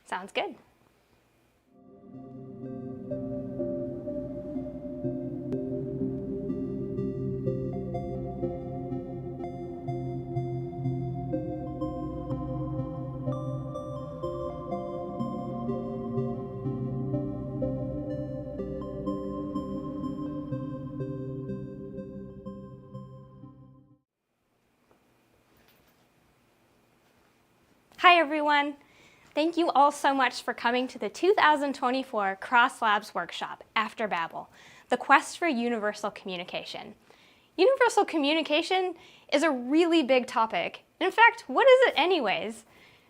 Sounds good. Hi, everyone. Thank you all so much for coming to the 2024 Cross Labs Workshop After Babel, the quest for universal communication. Universal communication is a really big topic. In fact, what is it anyways?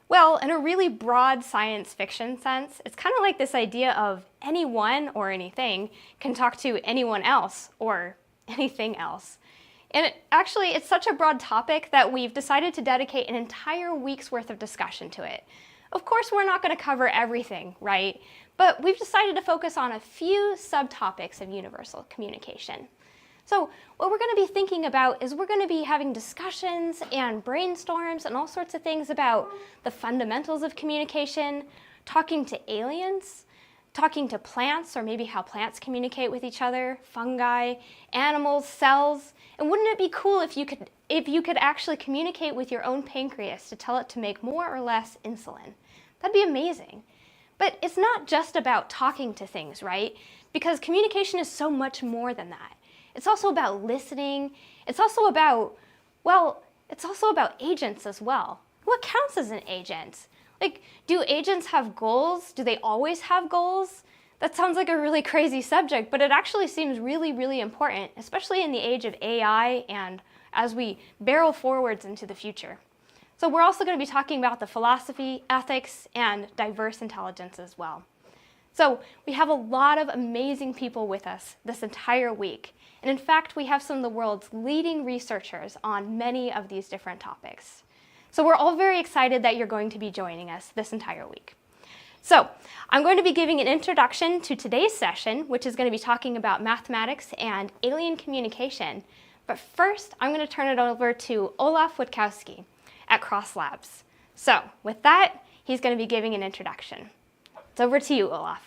Well, in a really broad science fiction sense, it's kind of like this idea of anyone or anything can talk to anyone else or anything else. And it's such a broad topic that we've decided to dedicate an entire week's worth of discussion to it. Of course, we're not going to cover everything, right? But we've decided to focus on a few subtopics of universal communication. So what we're going to be thinking about is we're going to be having discussions and brainstorms and all sorts of things about the fundamentals of communication, talking to aliens, talking to plants, or maybe how plants communicate with each other, fungi, animals, cells. And wouldn't it be cool if you could actually communicate with your own pancreas to tell it to make more or less insulin? That'd be amazing. But it's not just about talking to things, right? Because communication is so much more than that. It's also about listening. It's also about agents as well. What counts as an agent? Like, do agents have goals? Do they always have goals? That sounds like a really crazy subject, but it actually seems really, really important, especially in the age of AI and as we barrel forwards into the future. So we're also going to be talking about the philosophy, ethics, and diverse intelligence as well. So we have a lot of amazing people with us this entire week. And in fact, we have some of the world's leading researchers on many of these different topics. So we're all very excited that you're going to be joining us this entire week. So I'm going to be giving an introduction to today's session, which is going to be talking about mathematics and alien communication. But first, I'm going to turn it over to Olaf Witkowski at Cross Labs. So with that, he's going to be giving an introduction. It's over to you, Olaf.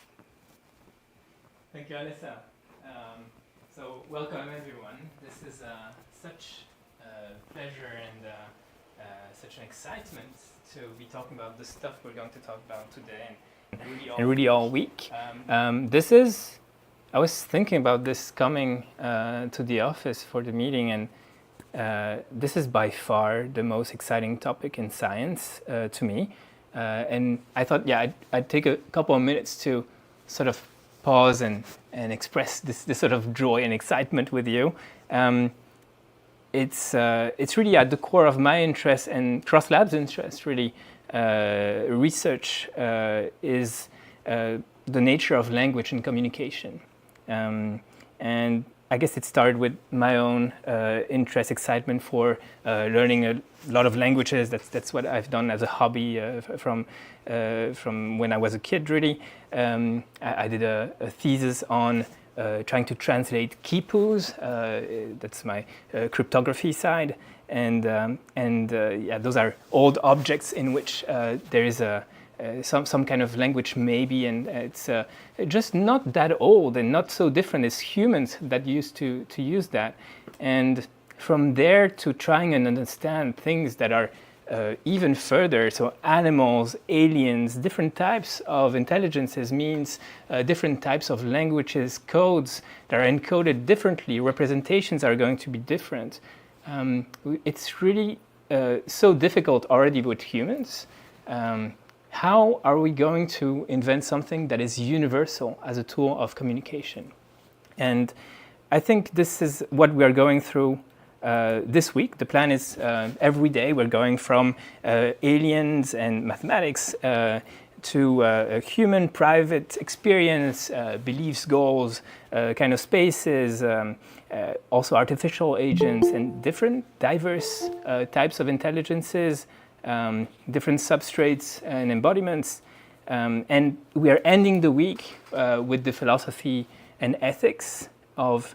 Thank you, Alyssa. So welcome, everyone. This is such a pleasure and such an excitement to be talking about the stuff we're going to talk about today and really all week. I was thinking about this coming to the office for the meeting, and this is by far the most exciting topic in science to me. And I thought, I'd take a couple of minutes to sort of pause and express this sort of joy and excitement with you. It's really at the core of my interest and Cross Labs' interest, really. Research is the nature of language and communication. And I guess it started with my own interest, excitement for learning a lot of languages. That's what I've done as a hobby from when I was a kid, really. I did a thesis on trying to translate quipus. That's my cryptography side, and those are old objects in which there is some kind of language, maybe, and it's just not that old and not so different as humans that used to use that. And from there to trying and understand things that are even further, so animals, aliens, different types of intelligences means different types of languages, codes that are encoded differently, representations are going to be different. It's really so difficult already with humans. How are we going to invent something that is universal as a tool of communication? And I think this is what we are going through this week. The plan is every day we're going from aliens and mathematics to a human private experience, beliefs, goals, kind of spaces, also artificial agents and different diverse types of intelligences, different substrates and embodiments. And we are ending the week with the philosophy and ethics of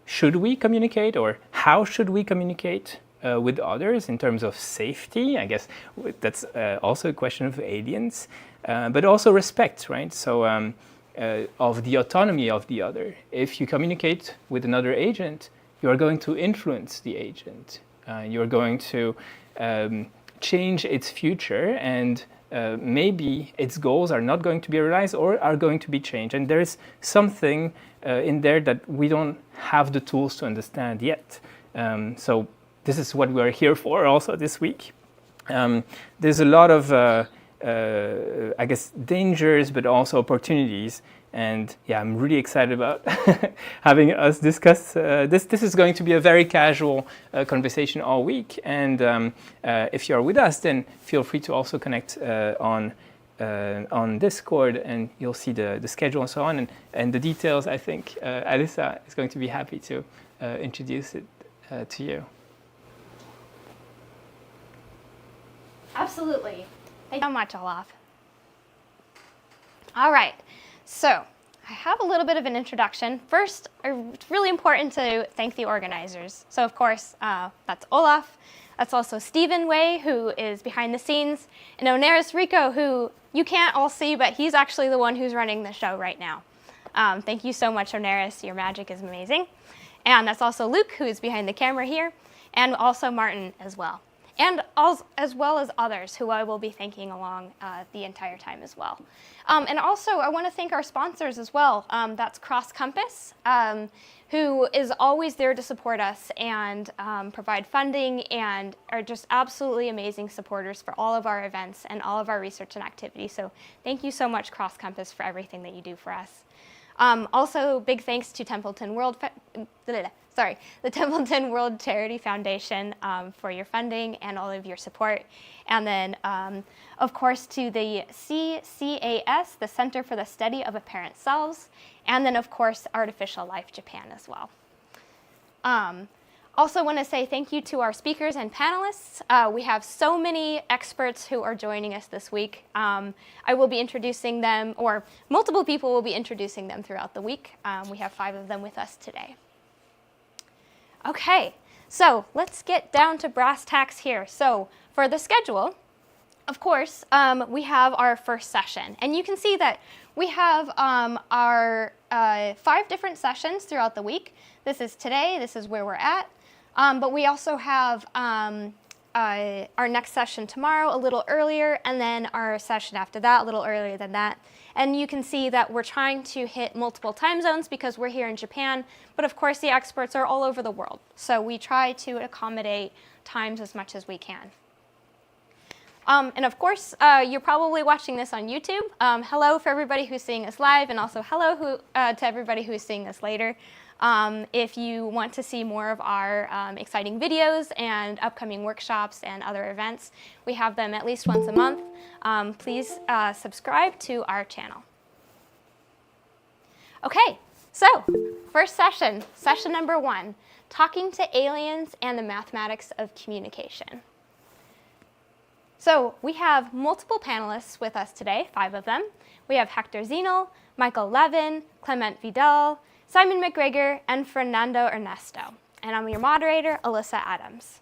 should we communicate, or how should we communicate with others in terms of safety. I guess that's also a question of aliens, but also respect, right? So of the autonomy of the other. If you communicate with another agent, you are going to influence the agent. You're going to change its future, and maybe its goals are not going to be realized or are going to be changed. And there's something in there that we don't have the tools to understand yet. So this is what we're here for also this week. There's a lot of, I guess, dangers, but also opportunities. And yeah, I'm really excited about having us discuss this. This is going to be a very casual conversation all week. And if you're with us, then feel free to also connect on Discord, and you'll see the schedule and so on. And the details, I think Alyssa is going to be happy to introduce it to you. Absolutely. Thank you so much, Olaf. All right. So I have a little bit of an introduction. First, it's really important to thank the organizers. So of course, that's Olaf. That's also Stephen Way, who is behind the scenes, and Oneris Rico, who you can't all see, but he's actually the one who's running the show right now. Thank you so much, Oneris. Your magic is amazing. And that's also Luke, who is behind the camera here, and also Martin as well. And as well as others who I will be thanking along the entire time as well. And also, I want to thank our sponsors as well. That's Cross Compass, who is always there to support us and provide funding and are just absolutely amazing supporters for all of our events and all of our research and activity. So thank you so much, Cross Compass, for everything that you do for us. Also, big thanks to the Templeton World Charity Foundation for your funding and all of your support. And then, of course, to the CCAS, the Center for the Study of Apparent Selves. And then, of course, Artificial Life Japan as well. Also want to say thank you to our speakers and panelists. We have so many experts who are joining us this week. I will be introducing them, or multiple people will be introducing them throughout the week. We have 5 of them with us today. Okay, so let's get down to brass tacks here. So for the schedule, of course, we have our first session. And you can see that we have our 5 different sessions throughout the week. This is today, this is where we're at. But we also have our next session tomorrow a little earlier, and then our session after that a little earlier than that. And you can see that we're trying to hit multiple time zones because we're here in Japan, but of course the experts are all over the world. So we try to accommodate times as much as we can. And of course, you're probably watching this on YouTube. Hello for everybody who's seeing us live, and also hello to everybody who is seeing us later. If you want to see more of our exciting videos and upcoming workshops and other events, we have them at least once a month. Please subscribe to our channel. Okay, so first session, session number 1, talking to aliens and the mathematics of communication. So we have multiple panelists with us today, 5 of them. We have Hector Zenil, Michael Levin, Clément Vidal, Simon McGregor, and Fernando Ernesto. And I'm your moderator, Alyssa Adams.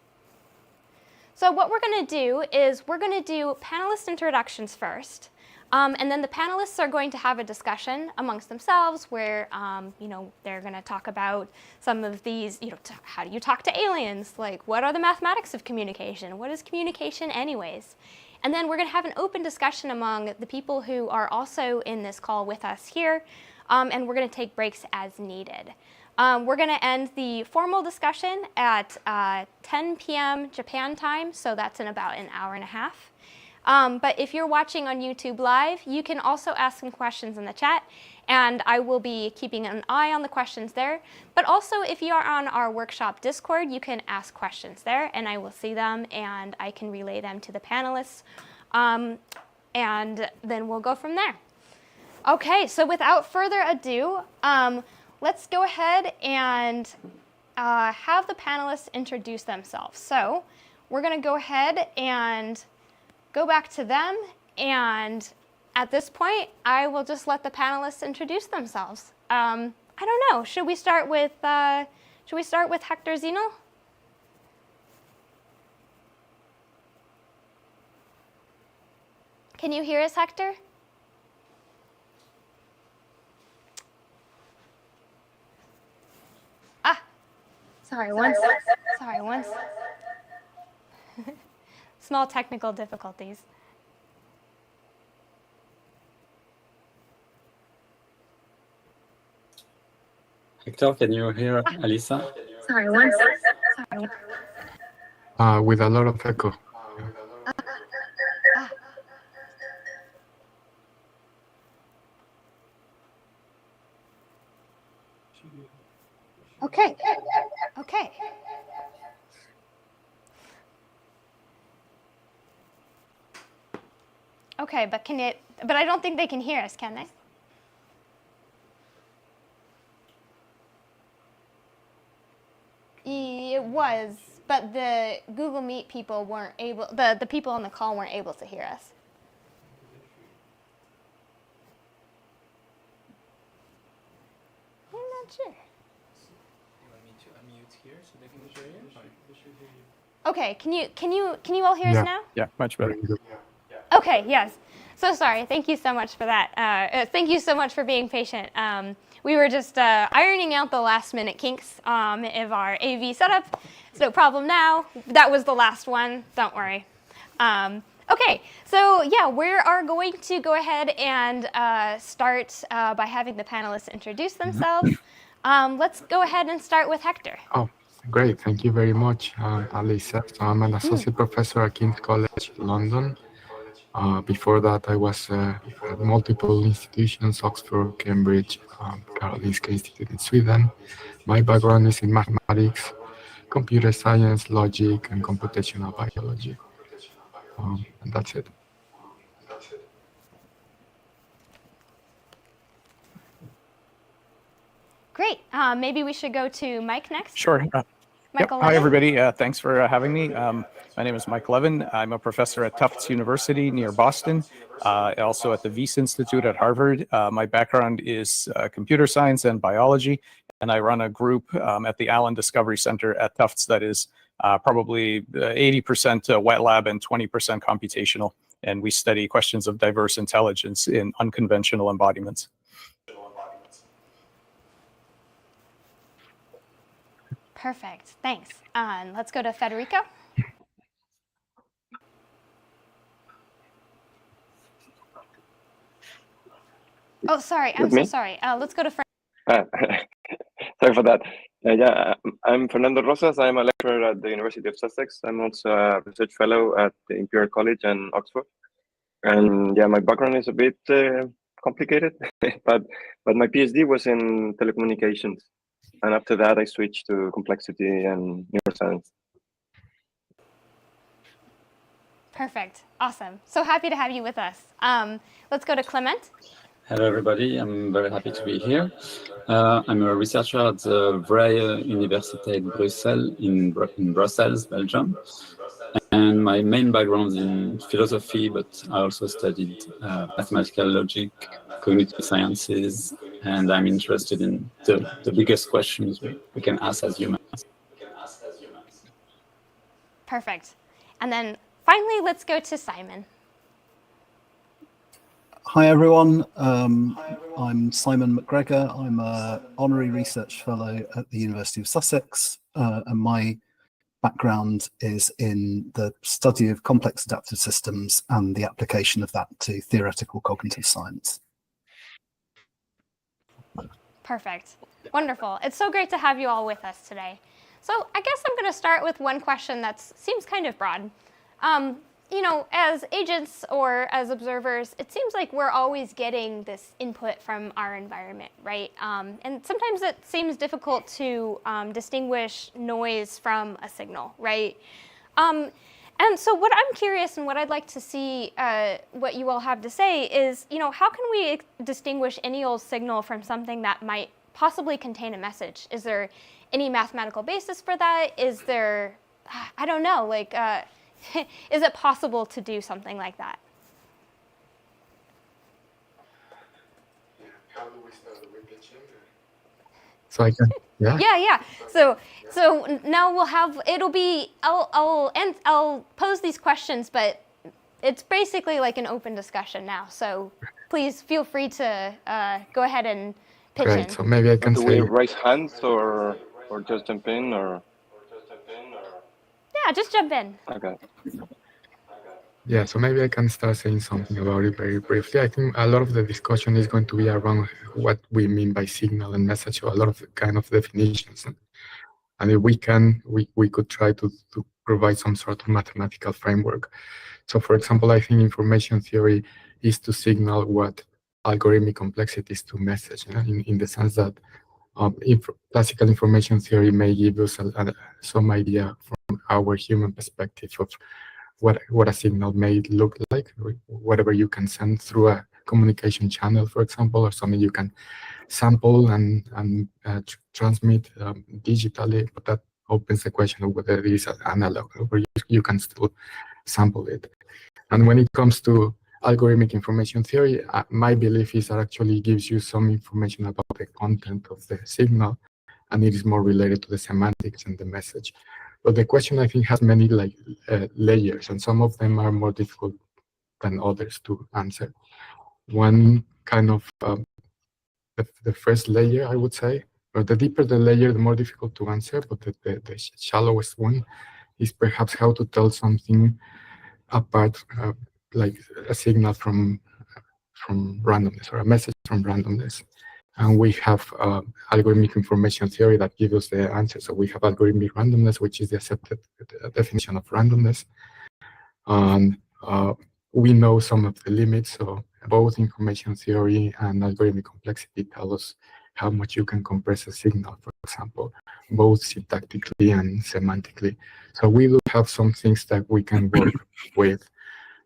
So what we're going to do is we're going to do panelist introductions first. And then the panelists are going to have a discussion amongst themselves where, they're going to talk about some of these, how do you talk to aliens? Like, what are the mathematics of communication? What is communication anyways? And then we're going to have an open discussion among the people who are also in this call with us here. And we're going to take breaks as needed. We're going to end the formal discussion at 10 p.m. Japan time, so that's in about an hour and a half. But if you're watching on YouTube Live, you can also ask some questions in the chat, and I will be keeping an eye on the questions there. But also, if you are on our workshop Discord, you can ask questions there, and I will see them, and I can relay them to the panelists. And then we'll go from there. Okay, so without further ado, let's go ahead and have the panelists introduce themselves. So we're going to go ahead and go back to them, and at this point, I will just let the panelists introduce themselves. I don't know. Should we start with Hector Zenil? Can you hear us, Hector? Sorry, once. Small technical difficulties. Hector, can you hear Alisa? Sorry, once. With a lot of echo. Okay. Okay, but I don't think they can hear us, can they? It was, but the Google Meet people weren't able, the people on the call weren't able to hear us. I'm not sure. You want me to unmute here so they can hear you? Okay, can you all hear us now? Yeah, much better. Okay, yes. So sorry. Thank you so much for that. Thank you so much for being patient. We were just ironing out the last minute kinks of our AV setup. It's no problem now. That was the last one. Don't worry. Okay, so yeah, we are going to go ahead and start by having the panelists introduce themselves. Let's go ahead and start with Hector. Oh, great. Thank you very much, Alisa. So I'm an associate professor at King's College London. Before that, I was at multiple institutions, Oxford, Cambridge, Karolinska Institute in Sweden. My background is in mathematics, computer science, logic, and computational biology. And that's it. Great. Maybe we should go to Mike next. Sure. Michael Hi, Levin. everybody. Thanks for having me. My name is Mike Levin. I'm a professor at Tufts University near Boston, also at the Wyss Institute at Harvard. My background is computer science and biology, and I run a group at the Allen Discovery Center at Tufts that is probably 80% wet lab and 20% computational. And we study questions of diverse intelligence in unconventional embodiments. Perfect. Thanks. Let's go to Federico. Oh, sorry. I'm so sorry. Let's go to Fernando. Sorry for that. I'm Fernando Rosas. I'm a lecturer at the University of Sussex. I'm also a research fellow at the Imperial College and Oxford. And yeah, my background is a bit complicated, but my PhD was in telecommunications. And after that, I switched to complexity and neuroscience. Perfect. Awesome. So happy to have you with us. Let's go to Clément. Hello, everybody. I'm very happy to be here. I'm a researcher at the Vrije Universiteit Brussels in Brussels, Belgium. And my main background is in philosophy, but I also studied mathematical logic, cognitive sciences, and I'm interested in the biggest questions we can ask as humans. Perfect. And then finally, let's go to Simon. Hi, everyone. I'm Simon McGregor. I'm an honorary research fellow at the University of Sussex, and my background is in the study of complex adaptive systems and the application of that to theoretical cognitive science. Perfect. Wonderful. It's so great to have you all with us today. So I guess I'm going to start with one question that seems kind of broad. You know, as agents or as observers, it seems like we're always getting this input from our environment, right? And sometimes it seems difficult to distinguish noise from a signal, right? And so what I'm curious and what I'd like to see what you all have to say is, you know, how can we distinguish any old signal from something that might possibly contain a message? Is there any mathematical basis for that? Is there, I don't know, like, is it possible to do something like that? How do we start with pitching? So I can, yeah. Yeah. So now we'll have, it'll be, I'll pose these questions, but it's basically like an open discussion now. So please feel free to go ahead and pitch in. So maybe I can Do say. we raise hands or just jump in or? Yeah, just jump in. Okay. Yeah, so maybe I can start saying something about it very briefly. I think a lot of the discussion is going to be around what we mean by signal and message, or a lot of kind of definitions. And if we can, we could try to provide some sort of mathematical framework. So for example, I think information theory is to signal what algorithmic complexity is to message, in the sense that classical information theory may give us some idea from our human perspective of what a signal may look like, whatever you can send through a communication channel, for example, or something you can sample and transmit digitally, but that opens the question of whether it is an analog, or you can still sample it. And when it comes to algorithmic information theory, my belief is that actually gives you some information about the content of the signal, and it is more related to the semantics and the message. But the question, I think, has many layers, and some of them are more difficult than others to answer. One kind of the first layer, I would say, or the deeper the layer, the more difficult to answer, but the shallowest one is perhaps how to tell something apart, like a signal from randomness, or a message from randomness. And we have algorithmic information theory that gives us the answer. So we have algorithmic randomness, which is the accepted definition of randomness. And we know some of the limits. So both information theory and algorithmic complexity tell us how much you can compress a signal, for example, both syntactically and semantically. So we do have some things that we can work with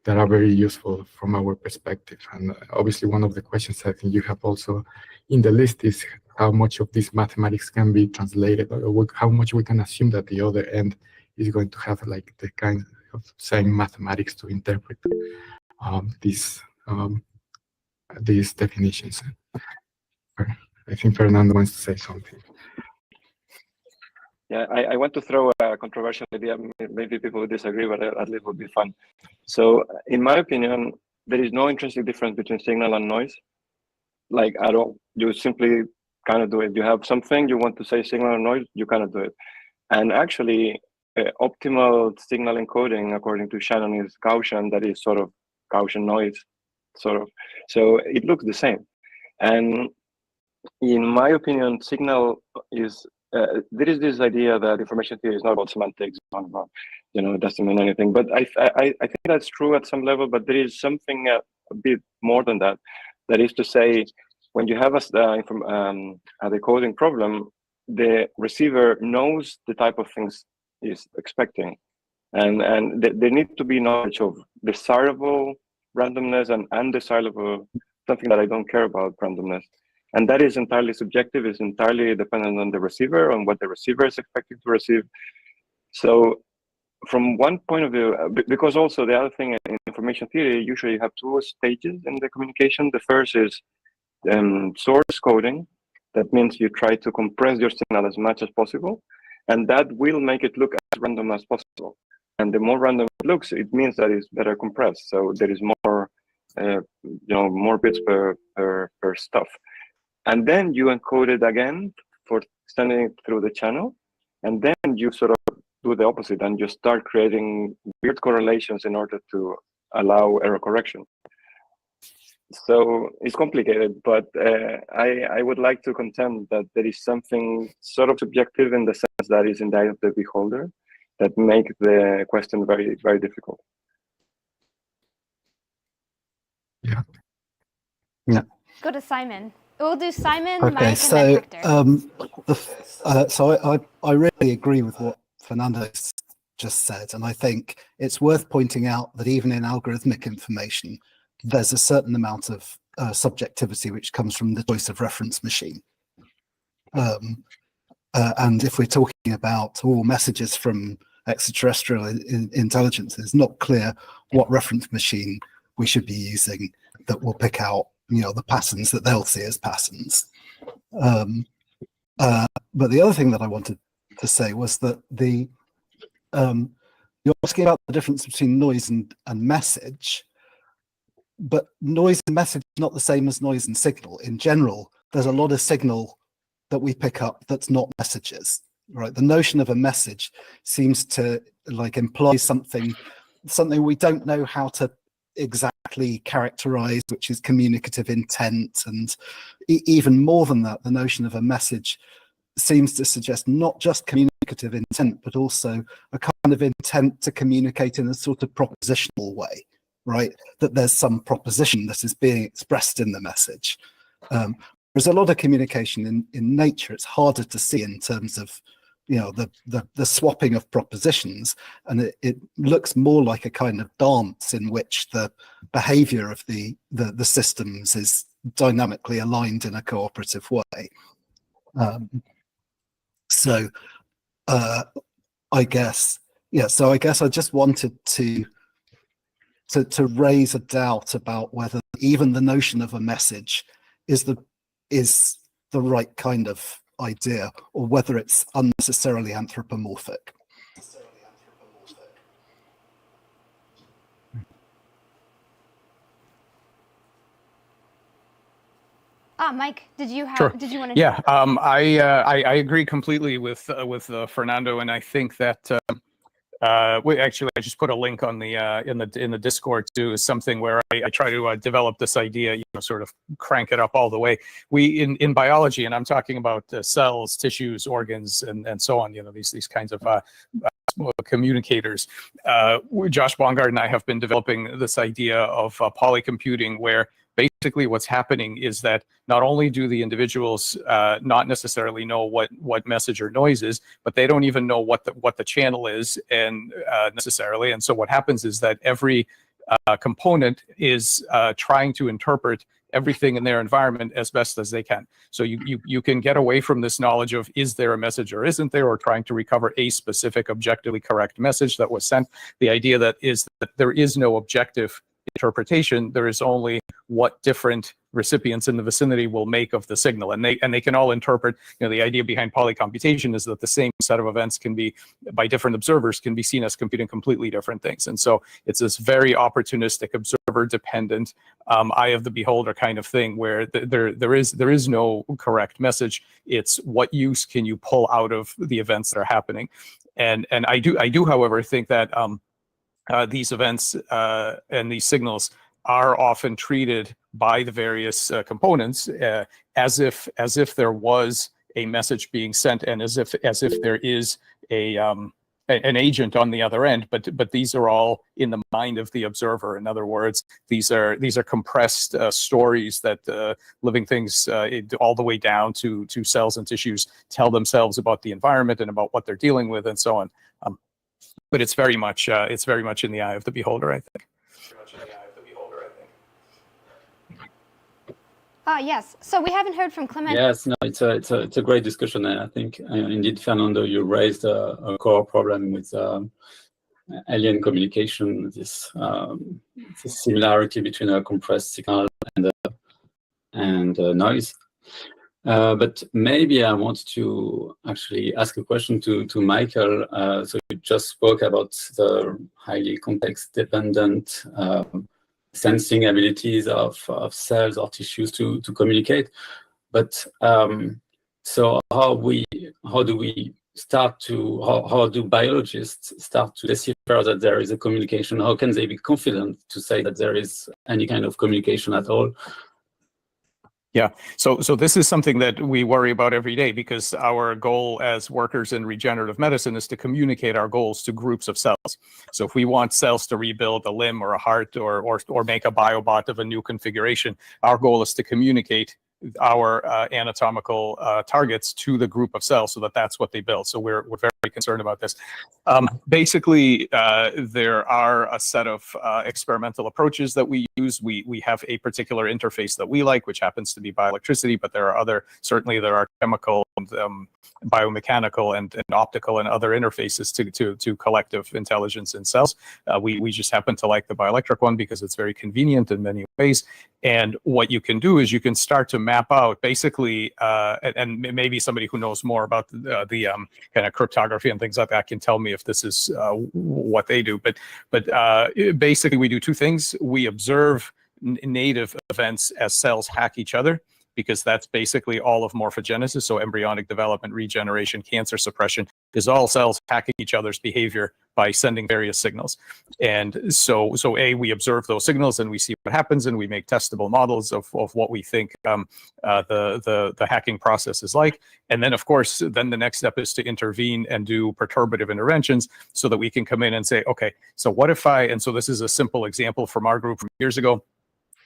that are very useful from our perspective. And obviously one of the questions I think you have also in the list is how much of this mathematics can be translated, or how much we can assume that the other end is going to have like the kind of same mathematics to interpret these definitions. I think Fernando wants to say something. Yeah, I want to throw a controversial idea. Maybe people will disagree, but at least it would be fun. So in my opinion, there is no intrinsic difference between signal and noise, like at all. You simply cannot do it. You have something, you want to say signal or noise, you cannot do it. And actually, optimal signal encoding, according to Shannon, is Gaussian. That is sort of Gaussian noise, sort of. So it looks the same. And in my opinion, signal is, there is this idea that information theory is not about semantics, not about, it doesn't mean anything. But I think that's true at some level, but there is something a bit more than that. That is to say, when you have a decoding problem, the receiver knows the type of things he's expecting. And there need to be knowledge of desirable randomness and undesirable, something that I don't care about, randomness. And that is entirely subjective, is entirely dependent on the receiver, on what the receiver is expecting to receive. So from one point of view, because also the other thing in information theory, usually you have two stages in the communication. The first is source coding. That means you try to compress your signal as much as possible, and that will make it look as random as possible. And the more random it looks, it means that it's better compressed. So there is more, more bits per stuff. And then you encode it again for sending it through the channel. And then you sort of do the opposite and you start creating weird correlations in order to allow error correction. So it's complicated, but I would like to contend that there is something sort of subjective in the sense that is in the eye of the beholder that make the question very, very difficult. Yeah. Yeah. Go to Simon. We'll do Simon, Okay, Mike, so and then Hector. I really agree with what Fernando just said, and I think it's worth pointing out that even in algorithmic information, there's a certain amount of subjectivity which comes from the choice of reference machine. And if we're talking about all messages from extraterrestrial intelligence, it's not clear what reference machine we should be using that will pick out the patterns that they'll see as patterns. But the other thing that I wanted to say was that you're asking about the difference between noise and message, but noise and message is not the same as noise and signal. In general, there's a lot of signal that we pick up that's not messages, right? The notion of a message seems to like imply something we don't know how to exactly characterize, which is communicative intent. And even more than that, the notion of a message seems to suggest not just communicative intent, but also a kind of intent to communicate in a sort of propositional way, right? That there's some proposition that is being expressed in the message. There's a lot of communication in nature. It's harder to see in terms of, you know, the swapping of propositions, and it looks more like a kind of dance in which the behavior of the systems is dynamically aligned in a cooperative way. So I guess I just wanted to raise a doubt about whether even the notion of a message is the right kind of idea, or whether it's unnecessarily anthropomorphic. Mike, did you Sure. want to? Yeah, I agree completely with Fernando, and I think that I just put a link on the in the Discord too. Is something where I try to develop this idea, you know, sort of crank it up all the way. We in biology, and I'm talking about cells, tissues, organs, and so on. You know, these kinds of communicators. Josh Bongard and I have been developing this idea of polycomputing, where basically what's happening is that not only do the individuals not necessarily know what message or noise is, but they don't even know what the channel is and necessarily. And so what happens is that every component is trying to interpret everything in their environment as best as they can. So you can get away from this knowledge of is there a message or isn't there, or trying to recover a specific objectively correct message that was sent. The idea that there is no objective interpretation, there is only what different recipients in the vicinity will make of the signal, and they can all interpret. You know, the idea behind polycomputation is that the same set of events can be, by different observers, can be seen as computing completely different things. And so it's this very opportunistic, observer dependent, eye of the beholder kind of thing, where there is no correct message. It's what use can you pull out of the events that are happening. And I do however think that these events and these signals are often treated by the various components as if there was a message being sent, and as if there is an agent on the other end. But these are all in the mind of the observer. In other words, these are compressed stories that living things all the way down to cells and tissues tell themselves about the environment and about what they're dealing with, and so on. But it's very much in the eye of the beholder, I think. Yes. So we haven't heard from Clément. Yes, no, it's a great discussion, and I think indeed, Fernando, you raised a core problem with alien communication. This similarity between a compressed signal and noise. But maybe I want to actually ask a question to Michael. So you just spoke about the highly context-dependent sensing abilities of cells or tissues to communicate. But so how do biologists start to decipher that there is a communication? How can they be confident to say that there is any kind of communication at all? Yeah, so this is something that we worry about every day, because our goal as workers in regenerative medicine is to communicate our goals to groups of cells. So if we want cells to rebuild a limb or a heart or make a biobot of a new configuration, our goal is to communicate our anatomical targets to the group of cells so that that's what they build. So we're very concerned about this. Basically, there are a set of experimental approaches that we use. We have a particular interface that we like, which happens to be bioelectricity, but there are chemical, biomechanical, and optical and other interfaces to collective intelligence in cells. We just happen to like the bioelectric one because it's very convenient in many ways. And what you can do is you can start to map out basically, and maybe somebody who knows more about the kind of cryptography and things like that can tell me if this is what they do. But basically, we do two things. We observe native events as cells hack each other, because that's basically all of morphogenesis. So embryonic development, regeneration, cancer suppression is all cells hacking each other's behavior by sending various signals. And so we observe those signals and we see what happens, and we make testable models of what we think the hacking process is like. And then, of course, then the next step is to intervene and do perturbative interventions so that we can come in and say, okay, so what if and so this is a simple example from our group from years ago.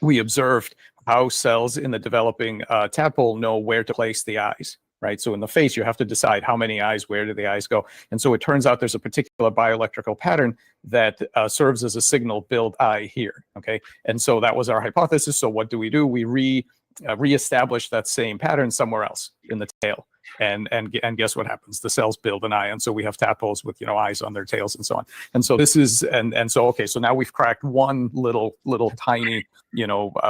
We observed how cells in the developing tadpole know where to place the eyes, right? So in the face, you have to decide how many eyes, where do the eyes go? And so it turns out there's a particular bioelectrical pattern that serves as a signal, build eye here, okay? And so that was our hypothesis. So what do? We reestablish that same pattern somewhere else in the tail. And guess what happens? The cells build an eye, and so we have tadpoles with eyes on their tails and so on. And so this is and so okay. So now we've cracked one little tiny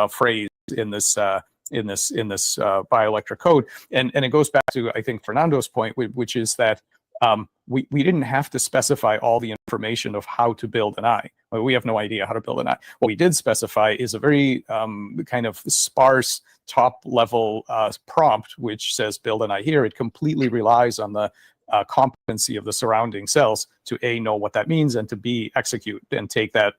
phrase in this bioelectric code, and it goes back to, I think, Fernando's point, which is that we didn't have to specify all the information of how to build an eye. Well, we have no idea how to build an eye. What we did specify is a very kind of sparse top-level prompt, which says build an eye here. It completely relies on the competency of the surrounding cells to A, know what that means, and to B, execute and take that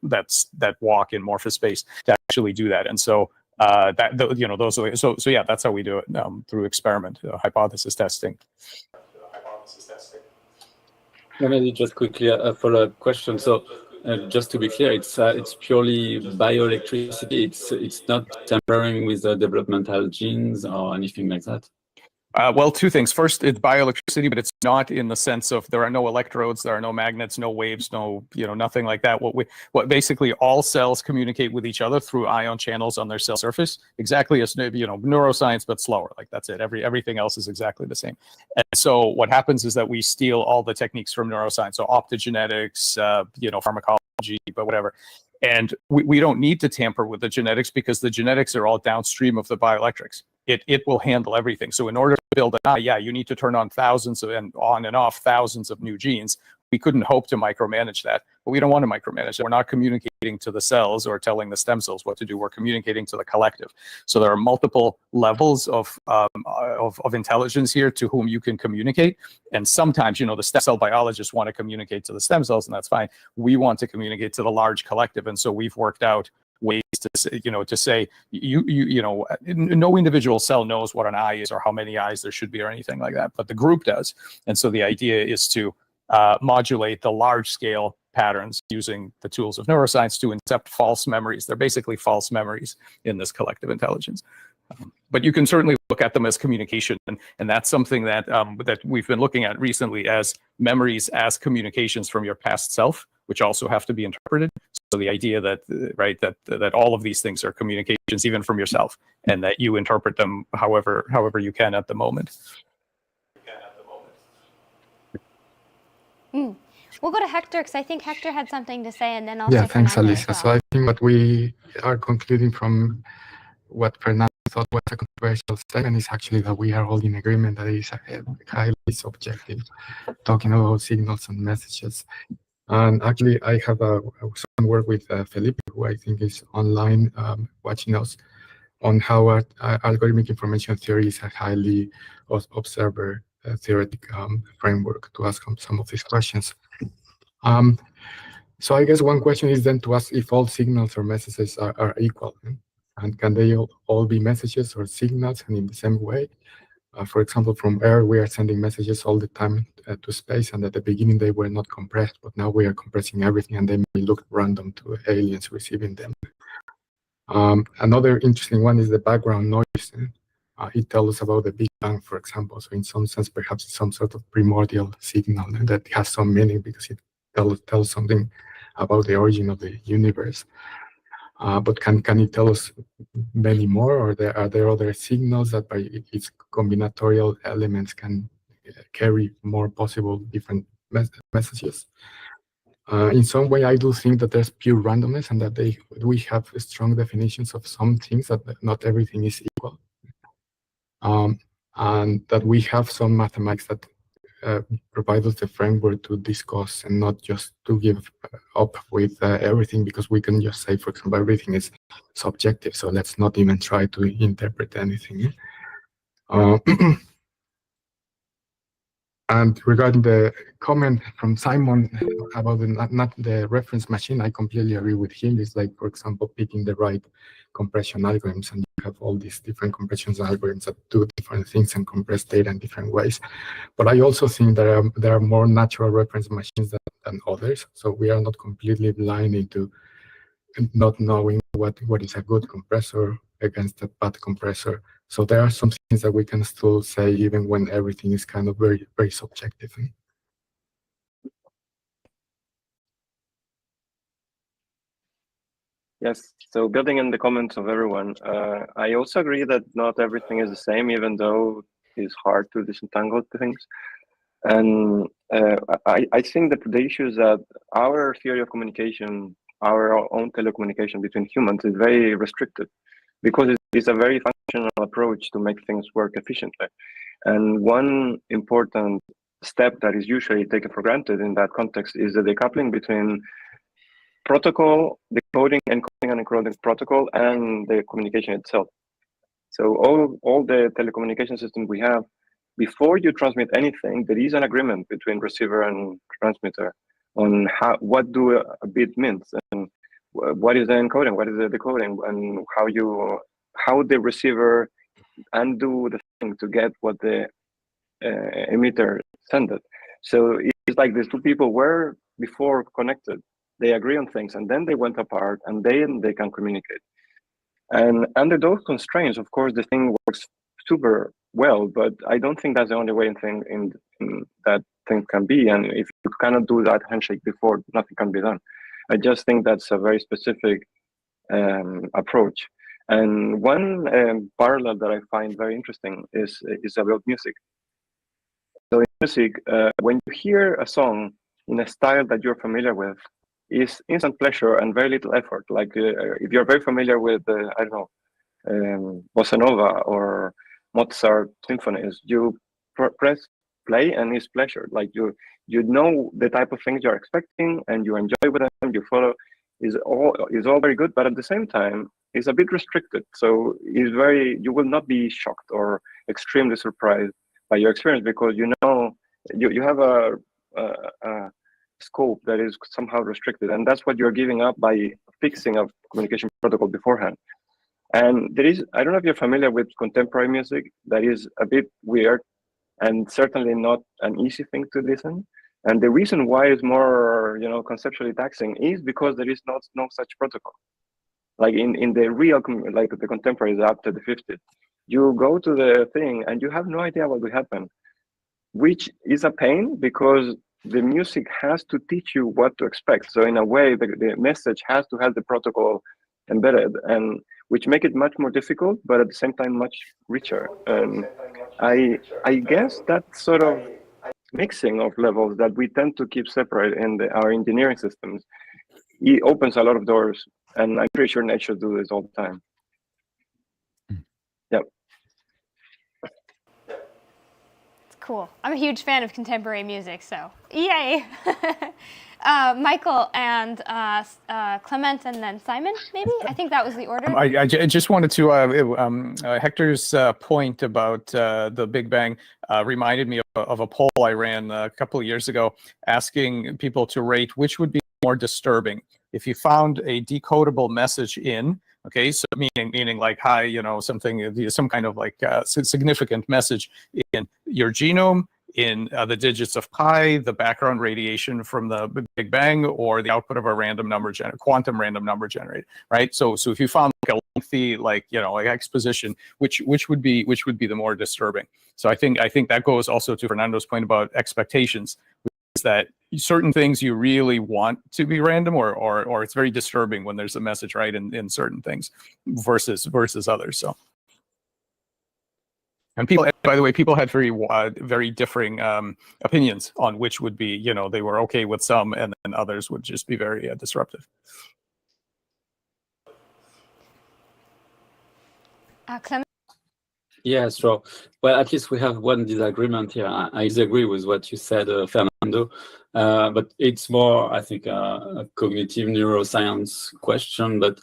walk in morphospace to actually do that. And so those are so yeah, that's how we do it, through experiment, hypothesis testing. Maybe just quickly a follow-up question. So just to be clear, it's purely bioelectricity. It's not tampering with the developmental genes or anything like that. Well, two things. First, it's bioelectricity, but it's not in the sense of there are no electrodes, there are no magnets, no waves, nothing like that. What basically all cells communicate with each other through ion channels on their cell surface, exactly as neuroscience, but slower. Like that's it. Everything else is exactly the same. And so what happens is that we steal all the techniques from neuroscience, so optogenetics, pharmacology, but whatever. And we don't need to tamper with the genetics because the genetics are all downstream of the bioelectrics. It will handle everything. So in order to build an eye, yeah, you need to turn on thousands and on and off thousands of new genes. We couldn't hope to micromanage that, but we don't want to micromanage it. We're not communicating to the cells or telling the stem cells what to do. We're communicating to the collective. So there are multiple levels of intelligence here to whom you can communicate. And sometimes, the stem cell biologists want to communicate to the stem cells, and that's fine. We want to communicate to the large collective, and so we've worked out ways to say no individual cell knows what an eye is or how many eyes there should be or anything like that, but the group does. And so the idea is to modulate the large scale patterns using the tools of neuroscience to intercept false memories. They're basically false memories in this collective intelligence. But you can certainly look at them as communication, and that's something that that we've been looking at recently as memories as communications from your past self, which also have to be interpreted. So the idea that all of these things are communications even from yourself, and that you interpret them however you can at the moment. We'll go to Hector because I think Hector had something to say, and then also yeah, thanks, Fernando Alisa. as So well. I think what we are concluding from what Fernando thought was a controversial statement is actually that we are all in agreement that it is highly subjective, talking about signals and messages. And actually, I have some work with Felipe, who I think is online watching us, on how algorithmic information theory is a highly observer theoretic framework to ask some of these questions. So I guess one question is then to ask if all signals or messages are equal, and can they all be messages or signals and in the same way? For example, from Earth, we are sending messages all the time to space, and at the beginning they were not compressed, but now we are compressing everything, and they may look random to aliens receiving them. Another interesting one is the background noise. It tells us about the Big Bang, for example. So in some sense, perhaps it's some sort of primordial signal that has some meaning because it tells something about the origin of the universe. But can it tell us many more, or are there other signals that by its combinatorial elements can carry more possible different messages? In some way, I do think that there's pure randomness, and that we have strong definitions of some things, that not everything is equal, and that we have some mathematics that provide us the framework to discuss, and not just to give up with everything, because we can just say, for example, everything is subjective, so let's not even try to interpret anything. And regarding the comment from Simon about not the reference machine, I completely agree with him. It's like, for example, picking the right compression algorithms, and you have all these different compression algorithms that do different things and compress data in different ways. But I also think there are more natural reference machines than others. So we are not completely blind into not knowing what is a good compressor against a bad compressor. So there are some things that we can still say, even when everything is kind of very, very subjective. Yes, so building on the comments of everyone, I also agree that not everything is the same, even though it's hard to disentangle things. And I think that the issue is that our theory of communication, our own telecommunication between humans, is very restricted, because it's a very functional approach to make things work efficiently. And one important step that is usually taken for granted in that context is the decoupling between protocol, decoding, encoding and encoding protocol, and the communication itself. So all the telecommunication systems we have, before you transmit anything, there is an agreement between receiver and transmitter on what do a bit means, and what is the encoding, what is the decoding, and how the receiver undo the thing to get what the emitter sent it. So it's like these two people were before connected. They agree on things, and then they went apart, and then they can communicate. And under those constraints, of course, the thing works super well, but I don't think that's the only way in that thing can be. And if you cannot do that handshake before, nothing can be done. I just think that's a very specific approach. And one parallel that I find very interesting is about music. So in music, when you hear a song in a style that you're familiar with, is instant pleasure and very little effort. Like if you're very familiar with, I don't know, bossa nova or Mozart symphonies, you press play and it's pleasure. Like you know the type of things you're expecting, and you enjoy with them. You follow. Is all very good, but at the same time, it's a bit restricted. So you will not be shocked or extremely surprised by your experience, because you know you have a scope that is somehow restricted, and that's what you're giving up by fixing a communication protocol beforehand. And I don't know if you're familiar with contemporary music. That is a bit weird, and certainly not an easy thing to listen. And the reason why it's more, conceptually taxing is because there is no such protocol. Like in the real, like the contemporaries after the 50s, you go to the thing and you have no idea what will happen, which is a pain, because the music has to teach you what to expect. So in a way, the message has to have the protocol embedded, and which make it much more difficult, but at the same time much richer. And I guess that sort of mixing of levels that we tend to keep separate in our engineering systems, it opens a lot of doors, and I'm pretty sure nature do this all the time. Yep. Cool. I'm a huge fan of contemporary music, so yay! Michael and Clement, and then Simon, maybe? I think that was the order. I just wanted to, Hector's point about the Big Bang reminded me of a poll I ran a couple of years ago, asking people to rate which would be more disturbing. If you found a decodable message in, okay, so meaning like hi, something, some kind of like significant message in your genome, in the digits of pi, the background radiation from the Big Bang, or the output of a random number quantum random number generator, right? So if you found like a lengthy, like exposition, which would be the more disturbing? So I think that goes also to Fernando's point about expectations, is that certain things you really want to be random, or it's very disturbing when there's a message, right, in certain things versus others. So, and people, by the way, people had very differing opinions on which would be, they were okay with some, and then others would just be very disruptive. Clément? Yeah, sure. Well, at least we have one disagreement here. I disagree with what you said, Fernando, but it's more, I think, a cognitive neuroscience question. But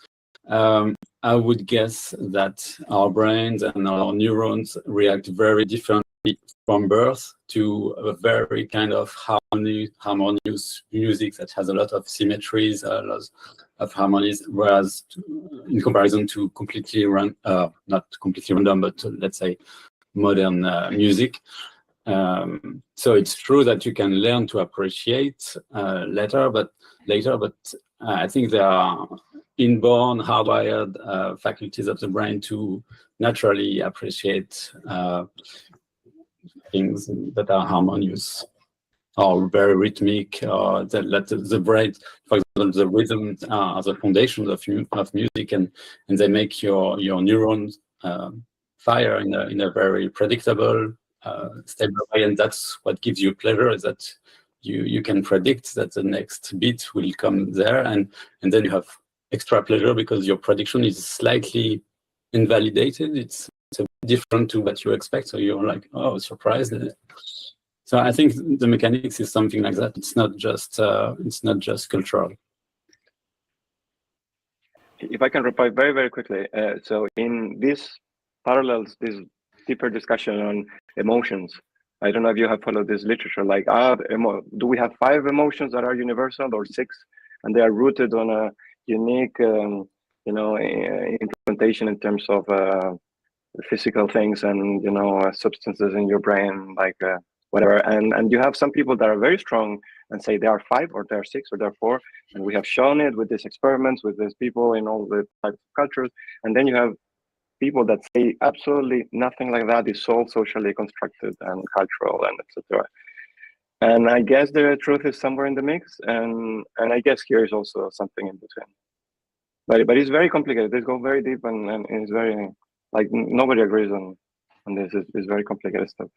I would guess that our brains and our neurons react very differently from birth to a very kind of harmonious music that has a lot of symmetries, a lot of harmonies, whereas in comparison to not completely random, but let's say modern music. So it's true that you can learn to appreciate later, but I think there are inborn, hardwired faculties of the brain to naturally appreciate things that are harmonious or very rhythmic, or the brain, for example, the rhythms are the foundations of music, and they make your neurons fire in a very predictable, stable way, and that's what gives you pleasure, is that you can predict that the next beat will come there, and then you have extra pleasure because your prediction is slightly invalidated. It's a bit different to what you expect, so you're like, oh, surprised. So I think the mechanics is something like that. It's not just cultural. If I can reply very, very quickly. So in this parallels, this deeper discussion on emotions, I don't know if you have followed this literature, like, do we have 5 emotions that are universal, or 6? And they are rooted on a unique, implementation in terms of physical things and, substances in your brain, like whatever. And you have some people that are very strong and say they are 5 or they are 6 or they're 4. And we have shown it with these experiments, with these people in all the types of cultures. And then you have people that say absolutely nothing like that, is all socially constructed and cultural and etc. And I guess the truth is somewhere in the mix, and I guess here is also something in between. But it's very complicated. This goes very deep, and it's very, like, nobody agrees on this. It's very complicated stuff.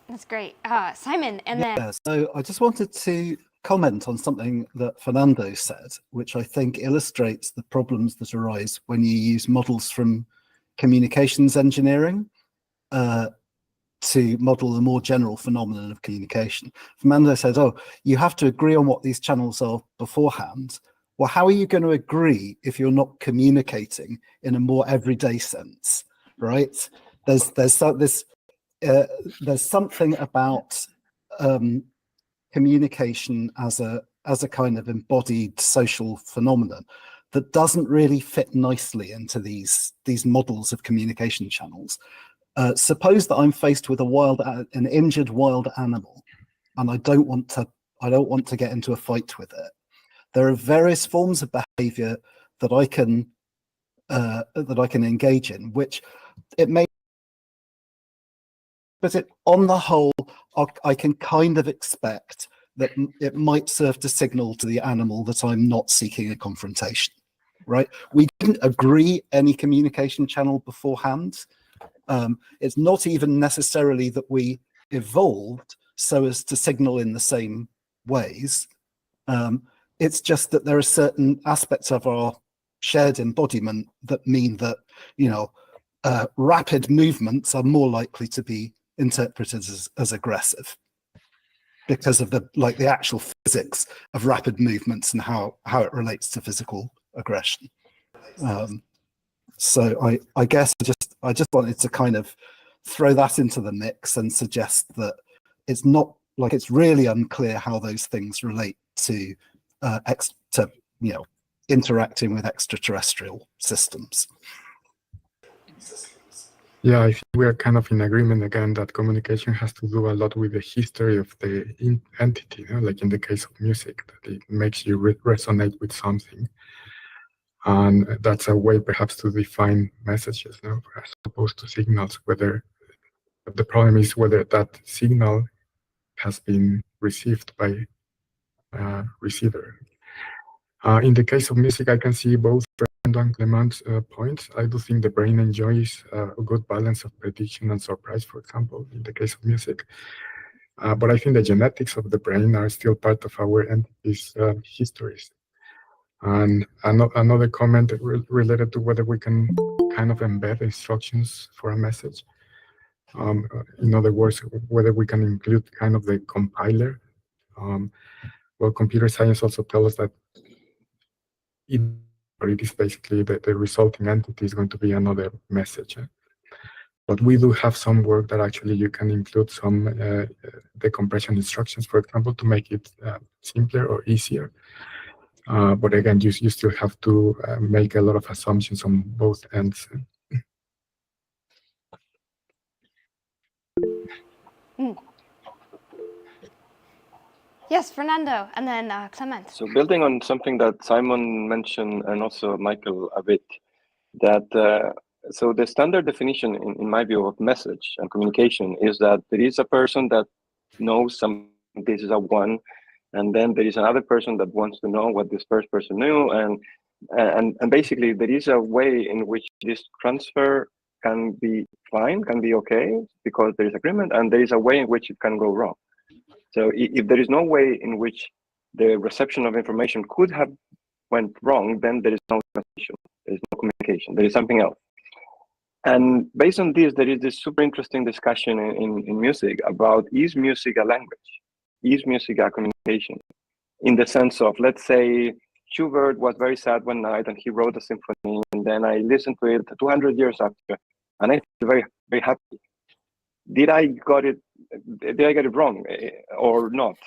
That's great. Simon, and then... So I just wanted to comment on something that Fernando said, which I think illustrates the problems that arise when you use models from communications engineering to model the more general phenomenon of communication. Fernando said, oh, you have to agree on what these channels are beforehand. Well, how are you going to agree if you're not communicating in a more everyday sense, right? There's something about communication as a kind of embodied social phenomenon that doesn't really fit nicely into these models of communication channels. Suppose that I'm faced with an injured wild animal, and I don't want to get into a fight with it. There are various forms of behavior that I can engage in, which it may. But on the whole, I can kind of expect that it might serve to signal to the animal that I'm not seeking a confrontation, right? We didn't agree any communication channel beforehand. It's not even necessarily that we evolved so as to signal in the same ways. It's just that there are certain aspects of our shared embodiment that mean that, rapid movements are more likely to be interpreted as aggressive because of the actual physics of rapid movements and how it relates to physical aggression. So I guess I just wanted to kind of throw that into the mix and suggest that it's not like it's really unclear how those things relate to interacting with extraterrestrial systems. Yeah, I think we are kind of in agreement again that communication has to do a lot with the history of the entity, like in the case of music, that it makes you resonate with something. And that's a way perhaps to define messages, as opposed to signals, whether The problem is whether that signal has been received by receiver. In the case of music, I can see both Fernando and Clément's points. I do think the brain enjoys a good balance of prediction and surprise, for example, in the case of music. But I think the genetics of the brain are still part of our entity's histories. And another comment related to whether we can kind of embed instructions for a message. In other words, whether we can include kind of the compiler. Well, computer science also tells us that it is basically the resulting entity is going to be another message. But we do have some work that actually you can include some decompression instructions, for example, to make it simpler or easier. But again, you still have to make a lot of assumptions on both ends. Yes, Fernando, and then Clement. So building on something that Simon mentioned and also Michael a bit, that so the standard definition in my view of message and communication is that there is a person that knows some, this is a one, and then there is another person that wants to know what this first person knew, and basically there is a way in which this transfer can be fine, can be okay, because there is agreement, and there is a way in which it can go wrong. So if there is no way in which the reception of information could have went wrong, then there is no transmission, there is no communication, there is something else. And based on this, there is this super interesting discussion in music about, is music a language? Is music a communication? In the sense of, let's say, Schubert was very sad one night and he wrote a symphony, and then I listened to it 200 years after, and I feel very, very happy. Did I get it wrong or not?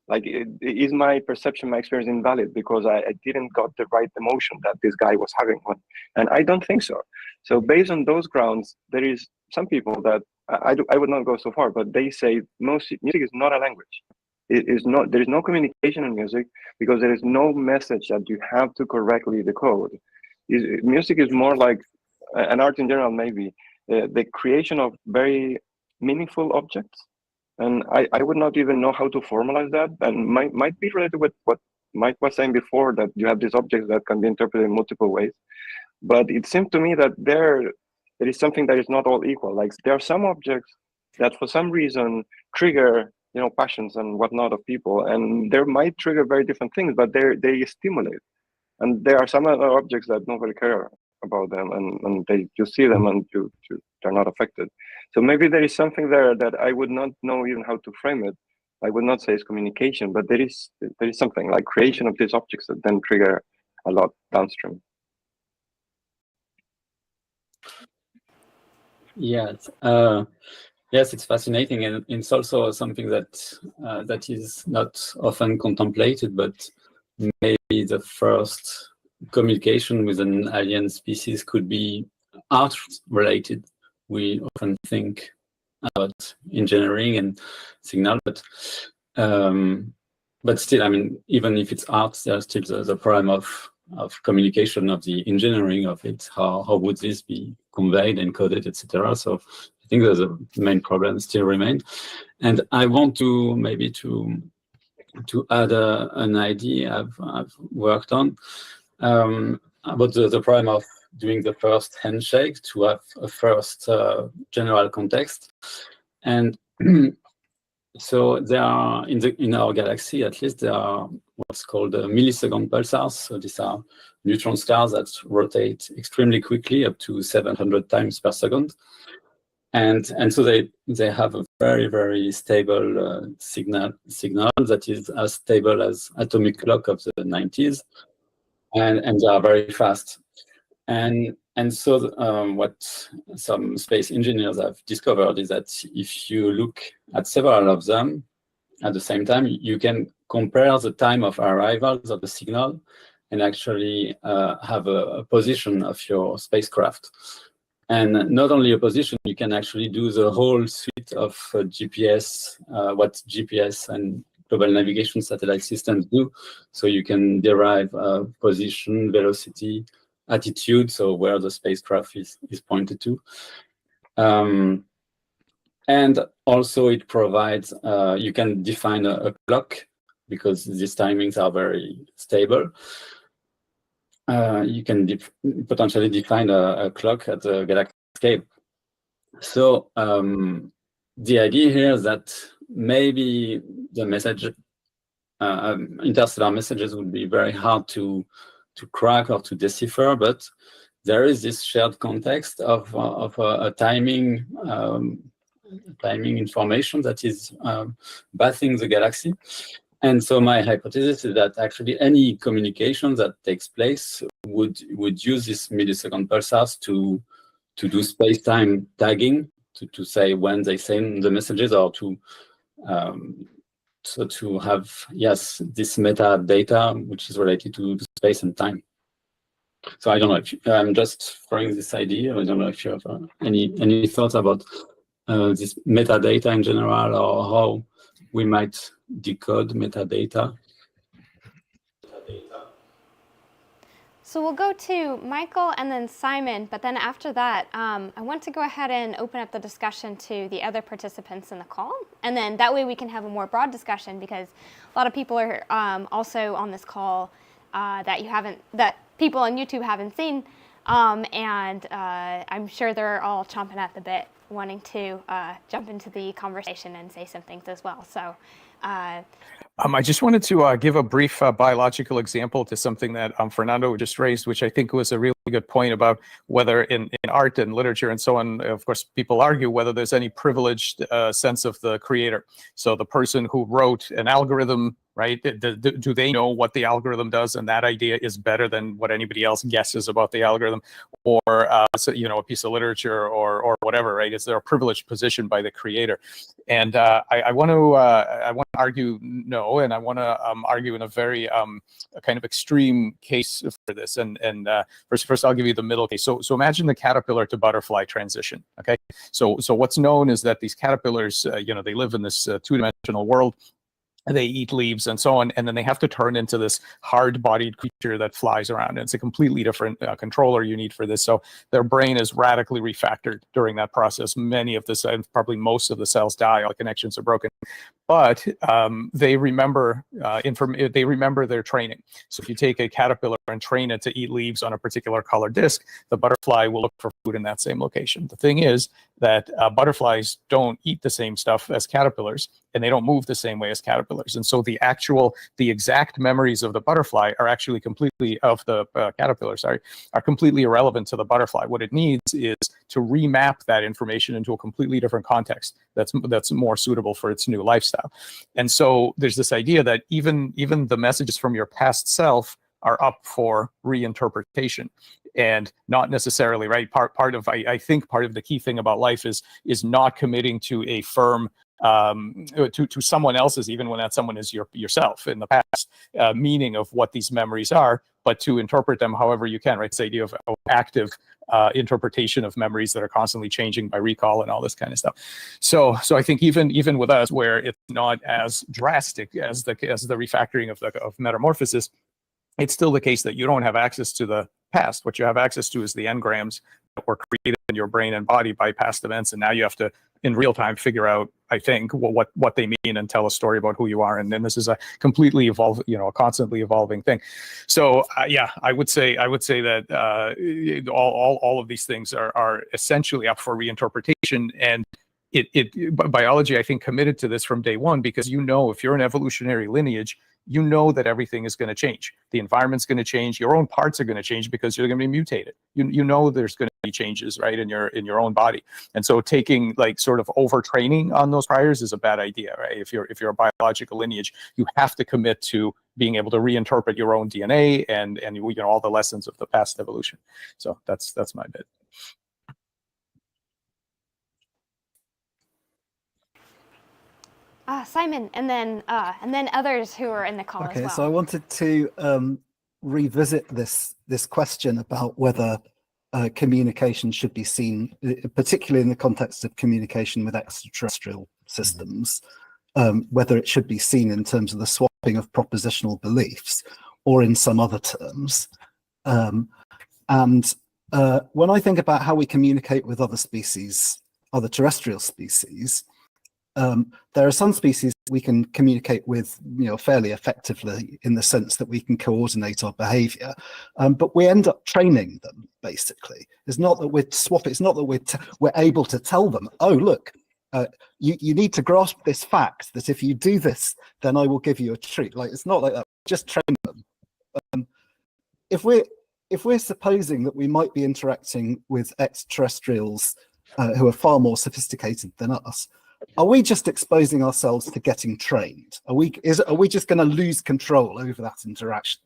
Like, is my perception, my experience invalid because I didn't got the right emotion that this guy was having one? And I don't think so. So based on those grounds, there is some people that I would not go so far, but they say music is not a language. It is not. There is no communication in music because there is no message that you have to correctly decode. Music is more like an art in general, maybe the creation of very meaningful objects. And I would not even know how to formalize that, and might be related with what Mike was saying before, that you have these objects that can be interpreted in multiple ways. But it seems to me that there is something that is not all equal. Like, there are some objects that for some reason trigger, passions and whatnot of people, and they might trigger very different things, but they stimulate. And there are some other objects that nobody care about them, and you see them and they're not affected. So maybe there is something there that I would not know even how to frame it. I would not say it's communication, but there is something like creation of these objects that then trigger a lot downstream. Yes, yes, it's fascinating, and it's also something that is not often contemplated, but maybe the first communication with an alien species could be art-related. We often think about engineering and signal, but still, I mean, even if it's art, there's still the problem of communication, of the engineering of it. How would this be conveyed, encoded, etc.? So I think there's a main problem still remain. And I want to maybe to add an idea I've worked on about the problem of doing the first handshake, to have a first general context. And so there are, in our galaxy at least, there are what's called millisecond pulsars. So these are neutron stars that rotate extremely quickly, up to 700 times per second. And so they have a very, very stable signal that is as stable as atomic clock of the 90s. And they are very fast. And so what some space engineers have discovered is that if you look at several of them at the same time, you can compare the time of arrivals of the signal and actually have a position of your spacecraft. And not only a position, you can actually do the whole suite of GPS, what GPS and global navigation satellite systems do. So you can derive position, velocity, attitude, so where the spacecraft is pointed to. And And also it provides, you can define a clock, because these timings are very stable. You can potentially define a clock at the galactic scale. So the idea here is that maybe the message, interstellar messages would be very hard to crack or to decipher, but there is this shared context of a timing information that is bathing the galaxy. And so my hypothesis is that actually any communication that takes place would use this millisecond pulsars to do space-time tagging, to say when they send the messages, or to so to have, yes, this metadata which is related to space and time. So I don't know if I'm just throwing this idea. I don't know if you have any thoughts about this metadata in general, or how we might decode metadata. So we'll go to Michael and then Simon, but then after that, I want to go ahead and open up the discussion to the other participants in the call. And then that way we can have a more broad discussion, because a lot of people are also on this call that people on YouTube haven't seen. And I'm sure they're all chomping at the bit, wanting to jump into the conversation and say some things as well. So. I just wanted to give a brief biological example to something that Fernando just raised, which I think was a really good point about whether in art and literature and so on, of course, people argue whether there's any privileged sense of the creator. So the person who wrote an algorithm, right, do they know what the algorithm does, and that idea is better than what anybody else guesses about the algorithm, or so, you know, a piece of literature or whatever, right? Is there a privileged position by the creator? And I want to argue no, and I want to argue in a very kind of extreme case for this. And first I'll give you the middle case. So imagine the caterpillar to butterfly transition. Okay, so what's known is that these caterpillars, you know, they live in this two-dimensional world. They eat leaves and so on, and then they have to turn into this hard-bodied creature that flies around. And it's a completely different controller you need for this. So their brain is radically refactored during that process. Many of the cells, probably most of the cells die, all the connections are broken. But they remember they remember their training. So if you take a caterpillar and train it to eat leaves on a particular color disc, the butterfly will look for food in that same location. The thing is that butterflies don't eat the same stuff as caterpillars, and they don't move the same way as caterpillars. And so the exact memories of the butterfly are actually completely, of the caterpillar, sorry, are completely irrelevant to the butterfly. What it needs is to remap that information into a completely different context that's more suitable for its new lifestyle. And so there's this idea that even the messages from your past self are up for reinterpretation, and not necessarily, right? I think part of the key thing about life is not committing to a firm to someone else's, even when that someone is yourself in the past, meaning of what these memories are, but to interpret them however you can, right? This idea of active interpretation of memories that are constantly changing by recall and all this kind of stuff. So I think even with us, where it's not as drastic as the refactoring of metamorphosis, it's still the case that you don't have access to the past. What you have access to is the engrams that were created in your brain and body by past events, and now you have to, in real time, figure out, I think, what they mean and tell a story about who you are. And then this is a completely a constantly evolving thing. So yeah, I would say that all of these things are essentially up for reinterpretation. And biology, I think, committed to this from day one, because if you're an evolutionary lineage, you know that everything is going to change. The environment's going to change. Your own parts are going to change because you're going to be mutated. You know there's going to be changes, right, in your own body. And so taking sort of overtraining on those priors is a bad idea, right? If you're a biological lineage, you have to commit to being able to reinterpret your own DNA and all the lessons of the past evolution. So that's my bit. Simon, and then others who are in the call as well. Okay, so I wanted to revisit this question about whether communication should be seen, particularly in the context of communication with extraterrestrial systems, whether it should be seen in terms of the swapping of propositional beliefs or in some other terms. And when I think about how we communicate with other species other terrestrial species, there are some species we can communicate with, fairly effectively in the sense that we can coordinate our behavior, but we end up training them. Basically, it's not that we're It's not that we're able to tell them, oh look, you need to grasp this fact that if you do this, then I will give you a treat. Like, it's not like that. Just train them. If we're supposing that we might be interacting with extraterrestrials who are far more sophisticated than us, are we just exposing ourselves to getting trained? Are we just going to lose control over that interaction?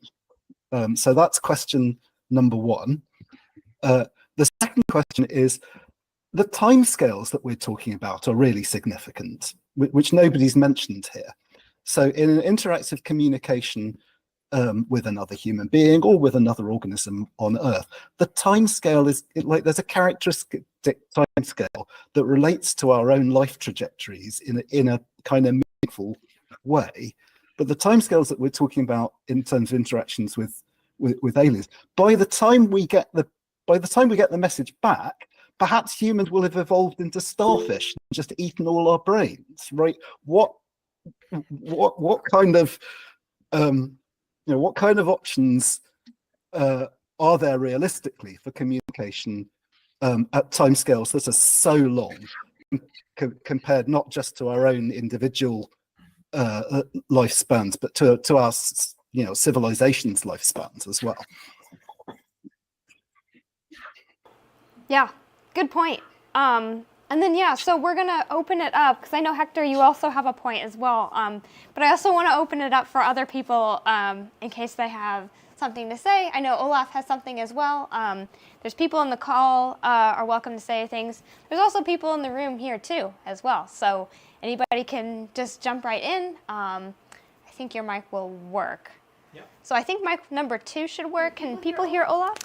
So that's question number one. The second question is, the timescales that we're talking about are really significant, which nobody's mentioned here. So in an interactive communication with another human being or with another organism on Earth, the timescale is like there's a characteristic timescale that relates to our own life trajectories in a kind of meaningful way. But the timescales that we're talking about in terms of interactions with aliens, by the time we get the message back, perhaps humans will have evolved into starfish and just eaten all our brains, right? What kind of what kind of options are there realistically for communication at timescales that are so long, compared not just to our own individual lifespans, but to our civilization's lifespans as well? Yeah, good point. And then, so we're going to open it up, because I know, Hector, you also have a point as well. But I also want to open it up for other people in case they have something to say. I know Olaf has something as well. There's people in the call are welcome to say things. There's also people in the room here, too, as well. So anybody can just jump right in. I think your mic will work. Yep. So I think mic number 2 should work. Can people hear Olaf?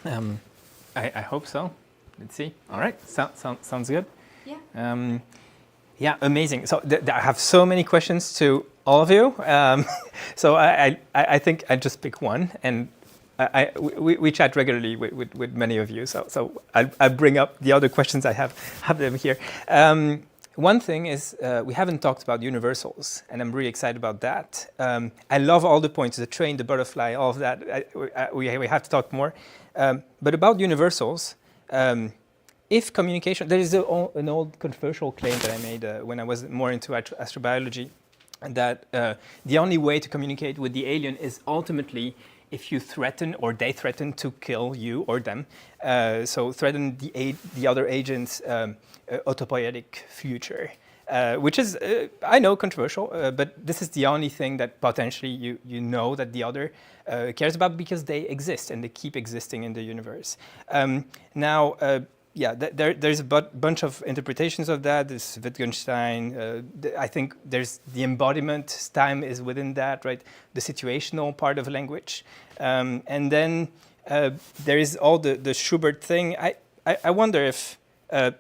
I hope so. Let's see. All right. Sounds good. Yeah. Yeah, amazing. So I have so many questions to all of you. So I think I just pick one, and we chat regularly with many of you. So I'll bring up the other questions I have them here. One thing is we haven't talked about universals, and I'm really excited about that. I love all the points, the train, the butterfly, all of that. We have to talk more. But about universals, if communication, there is an old controversial claim that I made when I was more into astrobiology, that the only way to communicate with the alien is ultimately if you threaten or they threaten to kill you or them. So threaten the other agent's autopoietic future, which is, I know, controversial, but this is the only thing that potentially you know that the other cares about, because they exist and they keep existing in the universe. Yeah, there's a bunch of interpretations of that. There's Wittgenstein. I think there's the embodiment. Time is within that, right? The situational part of language. And then there is all the Schubert thing. I wonder if,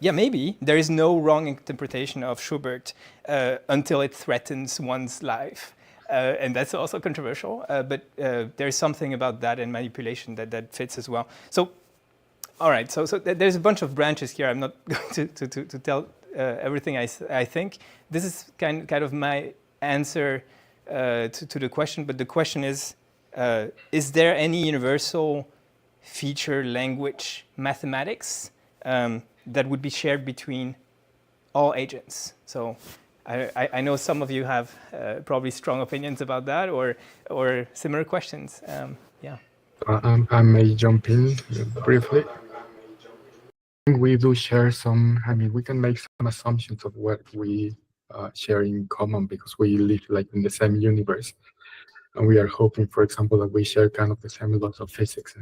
maybe there is no wrong interpretation of Schubert until it threatens one's life. And that's also controversial. But there's something about that and manipulation that fits as well. So, all right, so there's a bunch of branches here. I'm not going to tell everything I think. This is kind of my answer to the question, but the question is there any universal feature, language, mathematics that would be shared between all agents? So I know some of you have probably strong opinions about that or similar questions. Yeah. I may jump in briefly. We do share some, we can make some assumptions of what we share in common, because we live like in the same universe. And we are hoping, for example, that we share kind of the same laws of physics.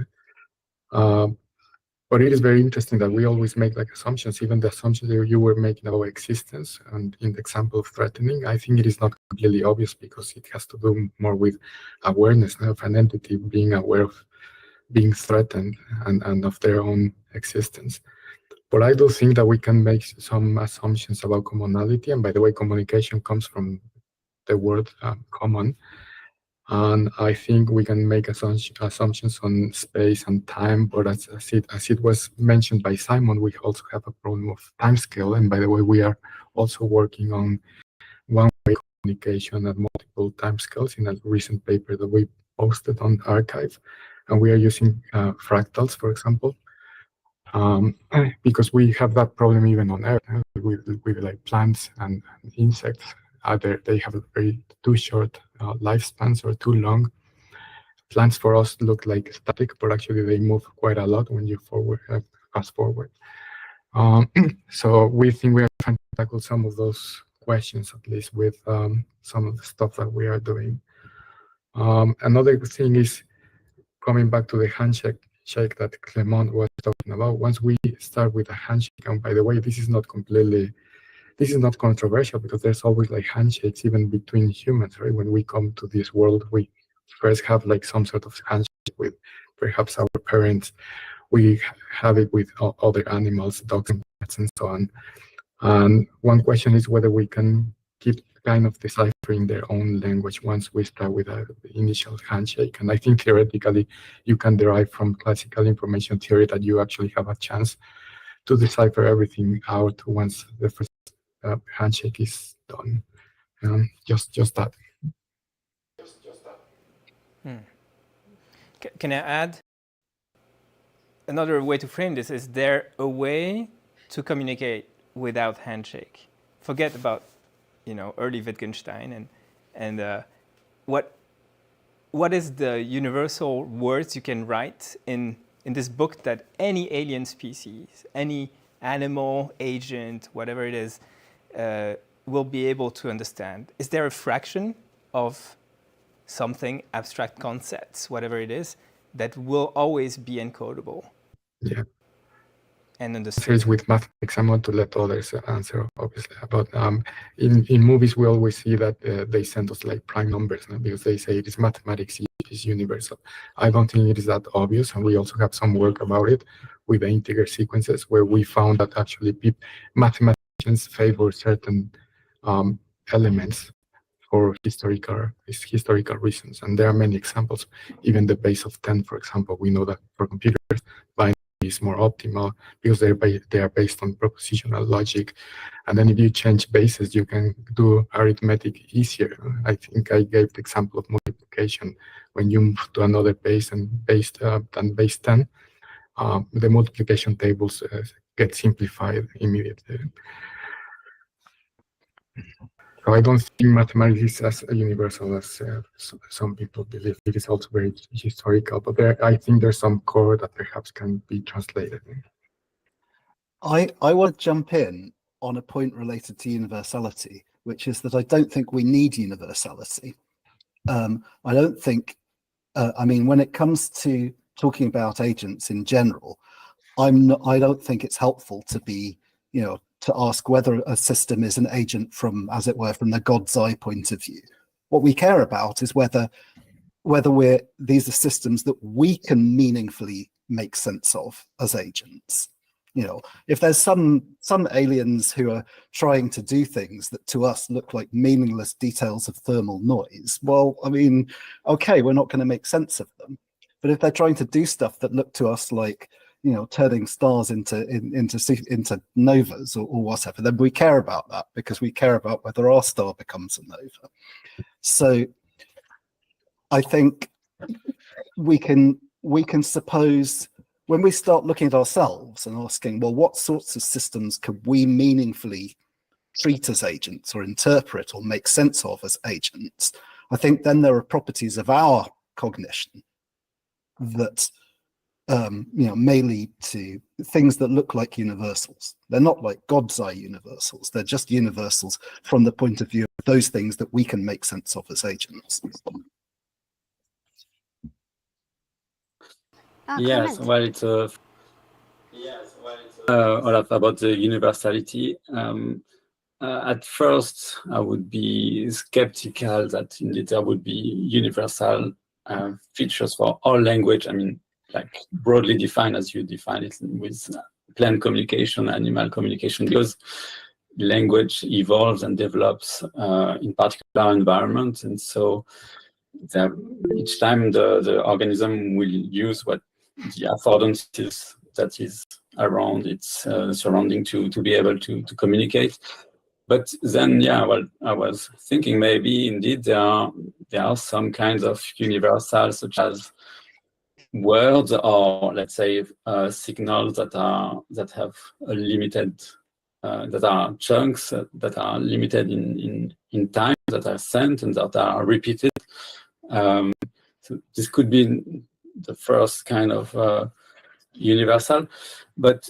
But it is very interesting that we always make like assumptions, even the assumptions that you were making about existence. And in the example of threatening, I think it is not completely obvious, because it has to do more with awareness of an entity being aware of being threatened and of their own existence. But I do think that we can make some assumptions about commonality. And by the way, communication comes from the word common. And I think we can make assumptions on space and time, but as it was mentioned by Simon, we also have a problem of time scale. And by the way, we are also working on one-way communication at multiple time scales in a recent paper that we posted on arXiv. And we are using fractals, for example, because we have that problem even on Earth with like plants and insects. Either they have too short lifespans or too long. Plants for us look like static, but actually they move quite a lot when you fast forward. So we think we are trying to tackle some of those questions, at least with some of the stuff that we are doing. Another thing is coming back to the handshake that Clément was talking about. Once we start with a handshake, and by the way, this is not controversial because there's always like handshakes even between humans, right? When we come to this world, we first have like some sort of handshake with perhaps our parents. We have it with other animals, dogs and cats and so on. And one question is whether we can keep kind of deciphering their own language once we start with an initial handshake. And I think theoretically, you can derive from classical information theory that you actually have a chance to decipher everything out once the first handshake is done. Just that. Can I add? Another way to frame this is there a way to communicate without handshake? Forget about early Wittgenstein and what is the universal words you can write in this book that any alien species, any animal, agent, whatever it is, will be able to understand? Is there a fraction of something, abstract concepts, whatever it is, that will always be encodable? Yeah. And understood. With mathematics, I'm going to let others answer, obviously. But in movies, we always see that they send us like prime numbers because they say it is mathematics, it is universal. I don't think it is that obvious, and we also have some work about it with the integer sequences, where we found that actually mathematicians favor certain elements for historical reasons, and there are many examples. Even the base of 10, for example, we know that for computers, binary is more optimal because they are based on propositional logic. And then if you change bases, you can do arithmetic easier. I think I gave the example of multiplication. When you move to another base and than base 10, the multiplication tables get simplified immediately. So I don't think mathematics is as universal as some people believe. It is also very historical, but I think there's some core that perhaps can be translated. I want to jump in on a point related to universality, which is that I don't think we need universality. I don't think, when it comes to talking about agents in general, I don't think it's helpful to be, to ask whether a system is an agent from, as it were, from the God's eye point of view. What we care about is whether these are systems that we can meaningfully make sense of as agents. If there's some aliens who are trying to do things that to us look like meaningless details of thermal noise, well, okay, we're not going to make sense of them. But if they're trying to do stuff that look to us like, turning stars into novas or whatever, then we care about that because we care about whether our star becomes a nova. So I think we can suppose, when we start looking at ourselves and asking, well, what sorts of systems can we meaningfully treat as agents or interpret or make sense of as agents? I think then there are properties of our cognition that may lead to things that look like universals. They're not like God's eye universals. They're just universals from the point of view of those things that we can make sense of as agents. Yes, well, it's Olaf, about the universality. At first, I would be skeptical that indeed there would be universal features for all language. Like broadly defined as you define it with plant communication, animal communication, because language evolves and develops in particular environments. And so each time the organism will use what the affordances that is around its surrounding to be able to communicate. But then, yeah, well, I was thinking maybe indeed there are some kinds of universals, such as words, or let's say signals that have a limited, that are chunks that are limited in time, that are sent and that are repeated. So this could be the first kind of universal, but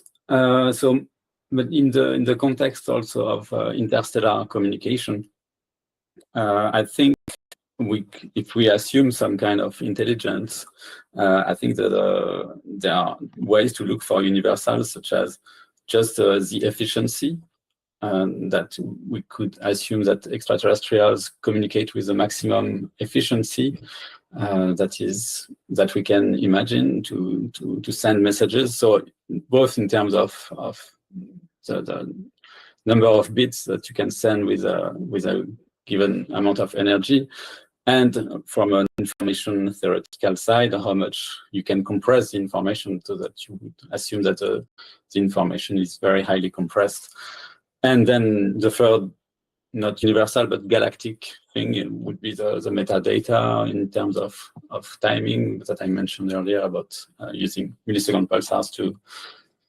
but in the context also of interstellar communication, I think if we assume some kind of intelligence, I think that there are ways to look for universals, such as just the efficiency, that we could assume that extraterrestrials communicate with the maximum efficiency that we can imagine to send messages. So both in terms of the number of bits that you can send with a given amount of energy, and from an information theoretical side, how much you can compress the information, so that you would assume that the information is very highly compressed. And then the third, not universal, but galactic thing would be the metadata in terms of timing that I mentioned earlier about using millisecond pulsars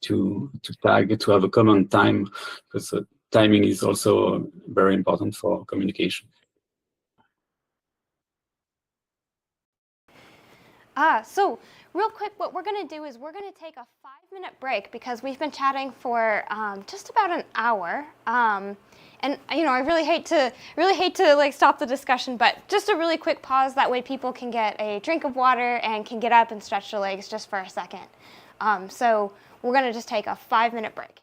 to tag, to have a common time, because timing is also very important for communication. So real quick, what we're going to do is we're going to take a 5-minute break, because we've been chatting for just about an hour. And I really hate to like stop the discussion, but just a really quick pause. That way people can get a drink of water and can get up and stretch their legs just for a second. So we're going to just take a 5-minute break.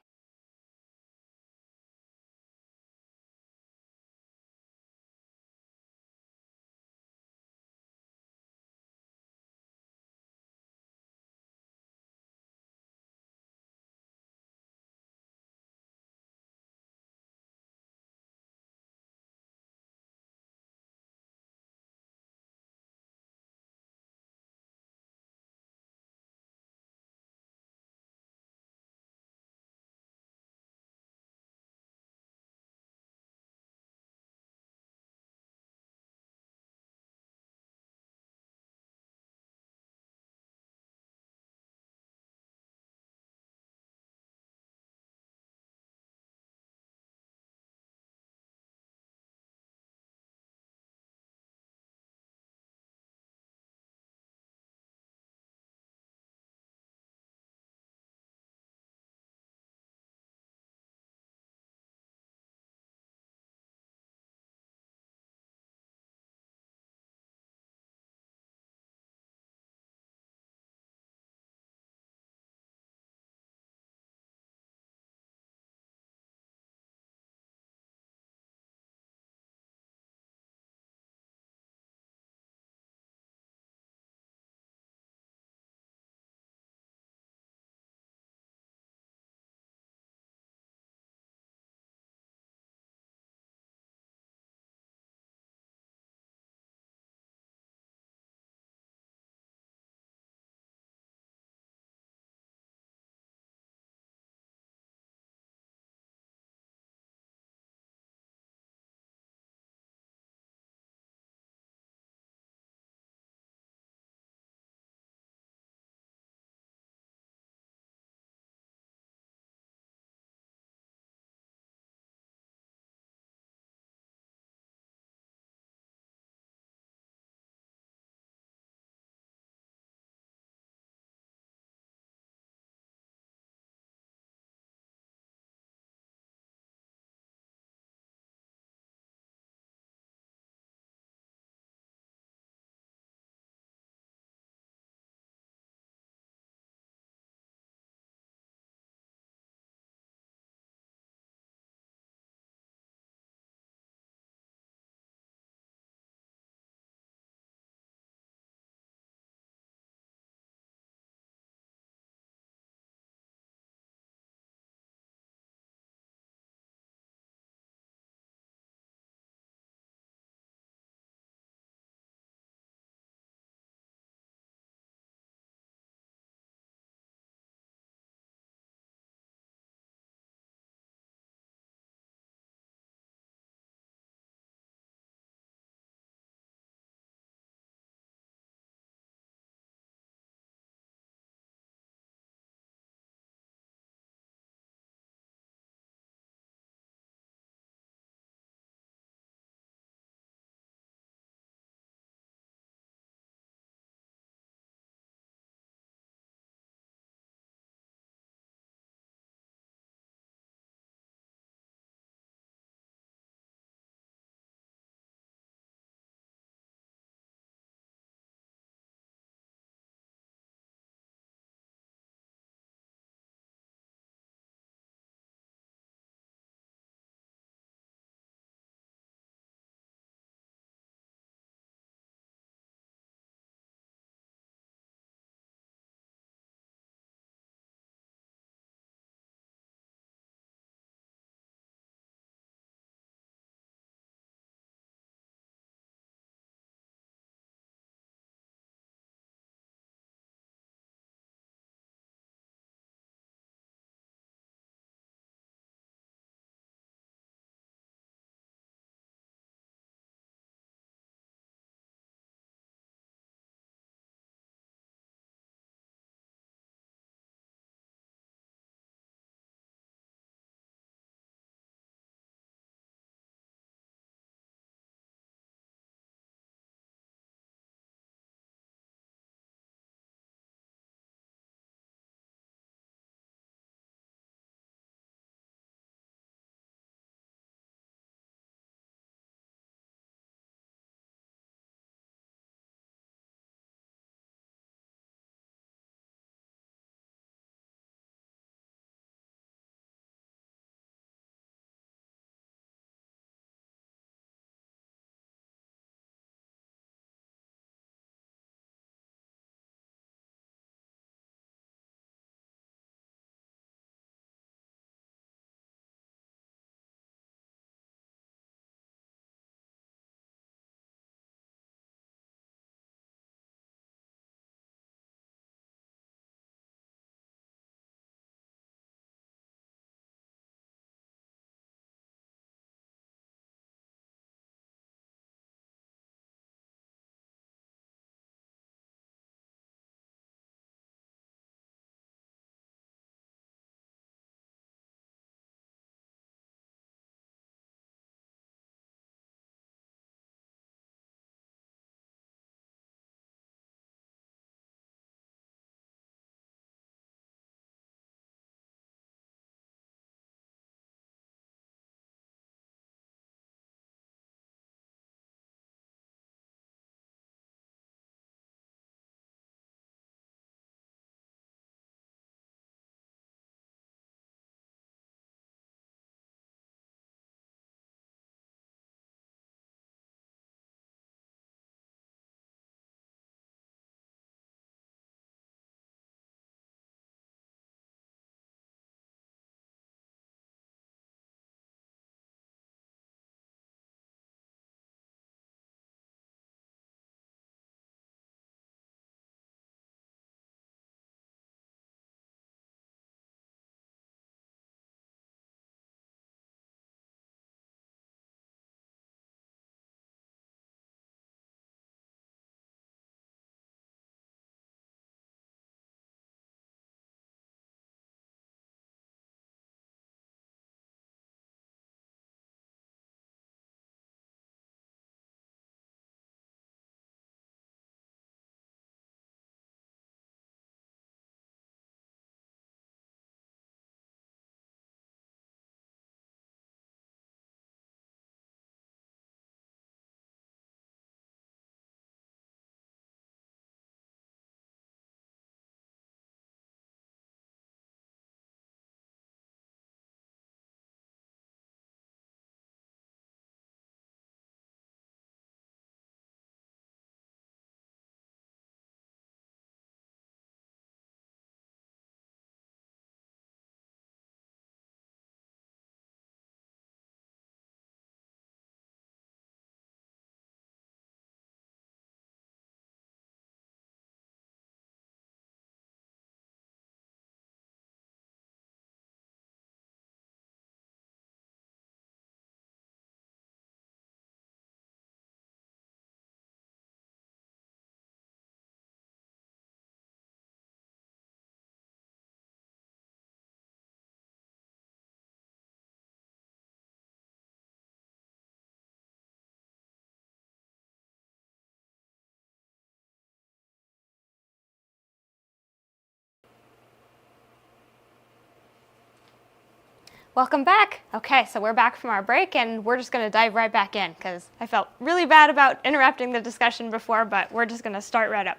Welcome back. Okay, so we're back from our break, and we're just going to dive right back in because I felt really bad about interrupting the discussion before, but we're just going to start right up.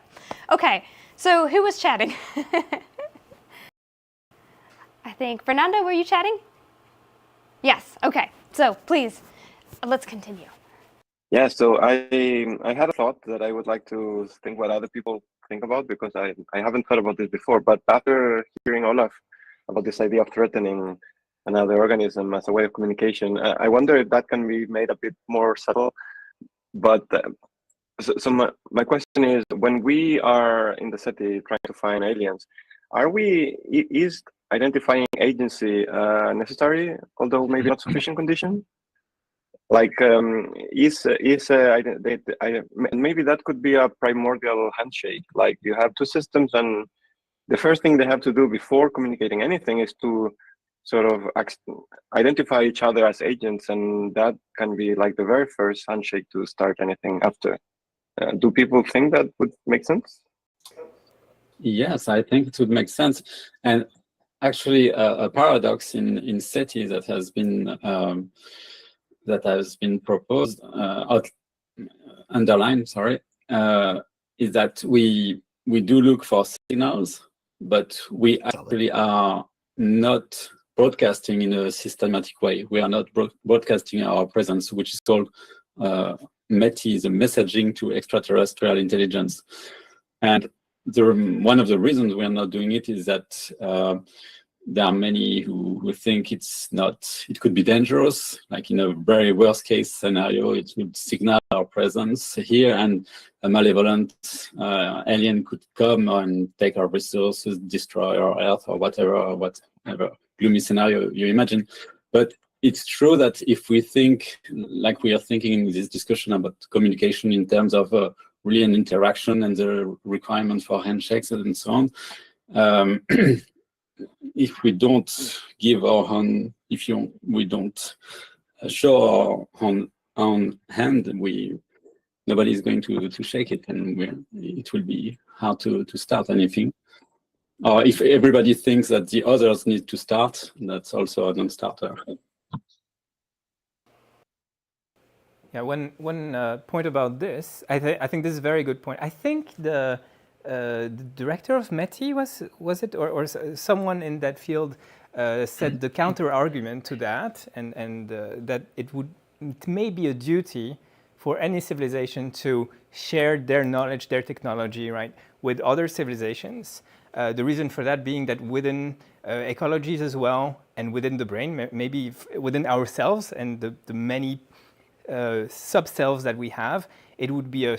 Okay, so who was chatting? I think, Fernando, were you chatting? Yes, okay. So please, let's continue. Yeah, so I had a thought that I would like to think what other people think about, because I haven't thought about this before. But after hearing Olaf about this idea of threatening another organism as a way of communication, I wonder if that can be made a bit more subtle. But so my question is, when we are in the city trying to find aliens, is identifying agency necessary, although maybe not sufficient condition? Like, maybe that could be a primordial handshake. Like, you have two systems, and the first thing they have to do before communicating anything is to sort of identify each other as agents, and that can be like the very first handshake to start anything after. Do people think that would make sense? Yes, I think it would make sense. And actually, a paradox in SETI that has been proposed, underlined, sorry, is that we do look for signals, but we actually are not broadcasting in a systematic way. We are not broadcasting our presence, which is called METI, the messaging to extraterrestrial intelligence. And one of the reasons we are not doing it is that there are many who think it could be dangerous. Like in a very worst case scenario, it would signal our presence here, and a malevolent alien could come and take our resources, destroy our Earth, or whatever gloomy scenario you imagine. But it's true that if we think like we are thinking in this discussion about communication in terms of really an interaction and the requirement for handshakes and so on, if we don't give our hand, we don't show our own hand, nobody is going to shake it, and it will be hard to start anything. Or if everybody thinks that the others need to start, that's also a non-starter. Yeah, one point about this, I think this is a very good point. I think the director of METI was it, or someone in that field said the counter argument to that, and that it may be a duty for any civilization to share their knowledge, their technology, right, with other civilizations. The reason for that being that within ecologies as well, and within the brain, maybe within ourselves and the many sub-selves that we have, it would be a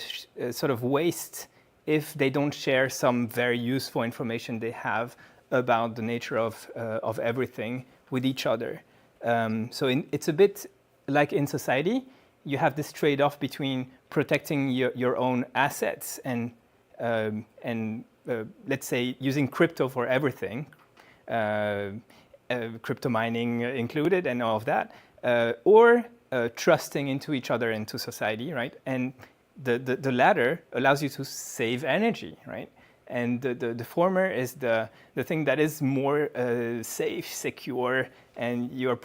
sort of waste if they don't share some very useful information they have about the nature of everything with each other. So it's a bit like in society, you have this trade-off between protecting your own assets and let's say using crypto for everything, crypto mining included and all of that, or trusting into each other, into society, right? And the latter allows you to save energy, right? And the former is the thing that is more safe, secure, and you're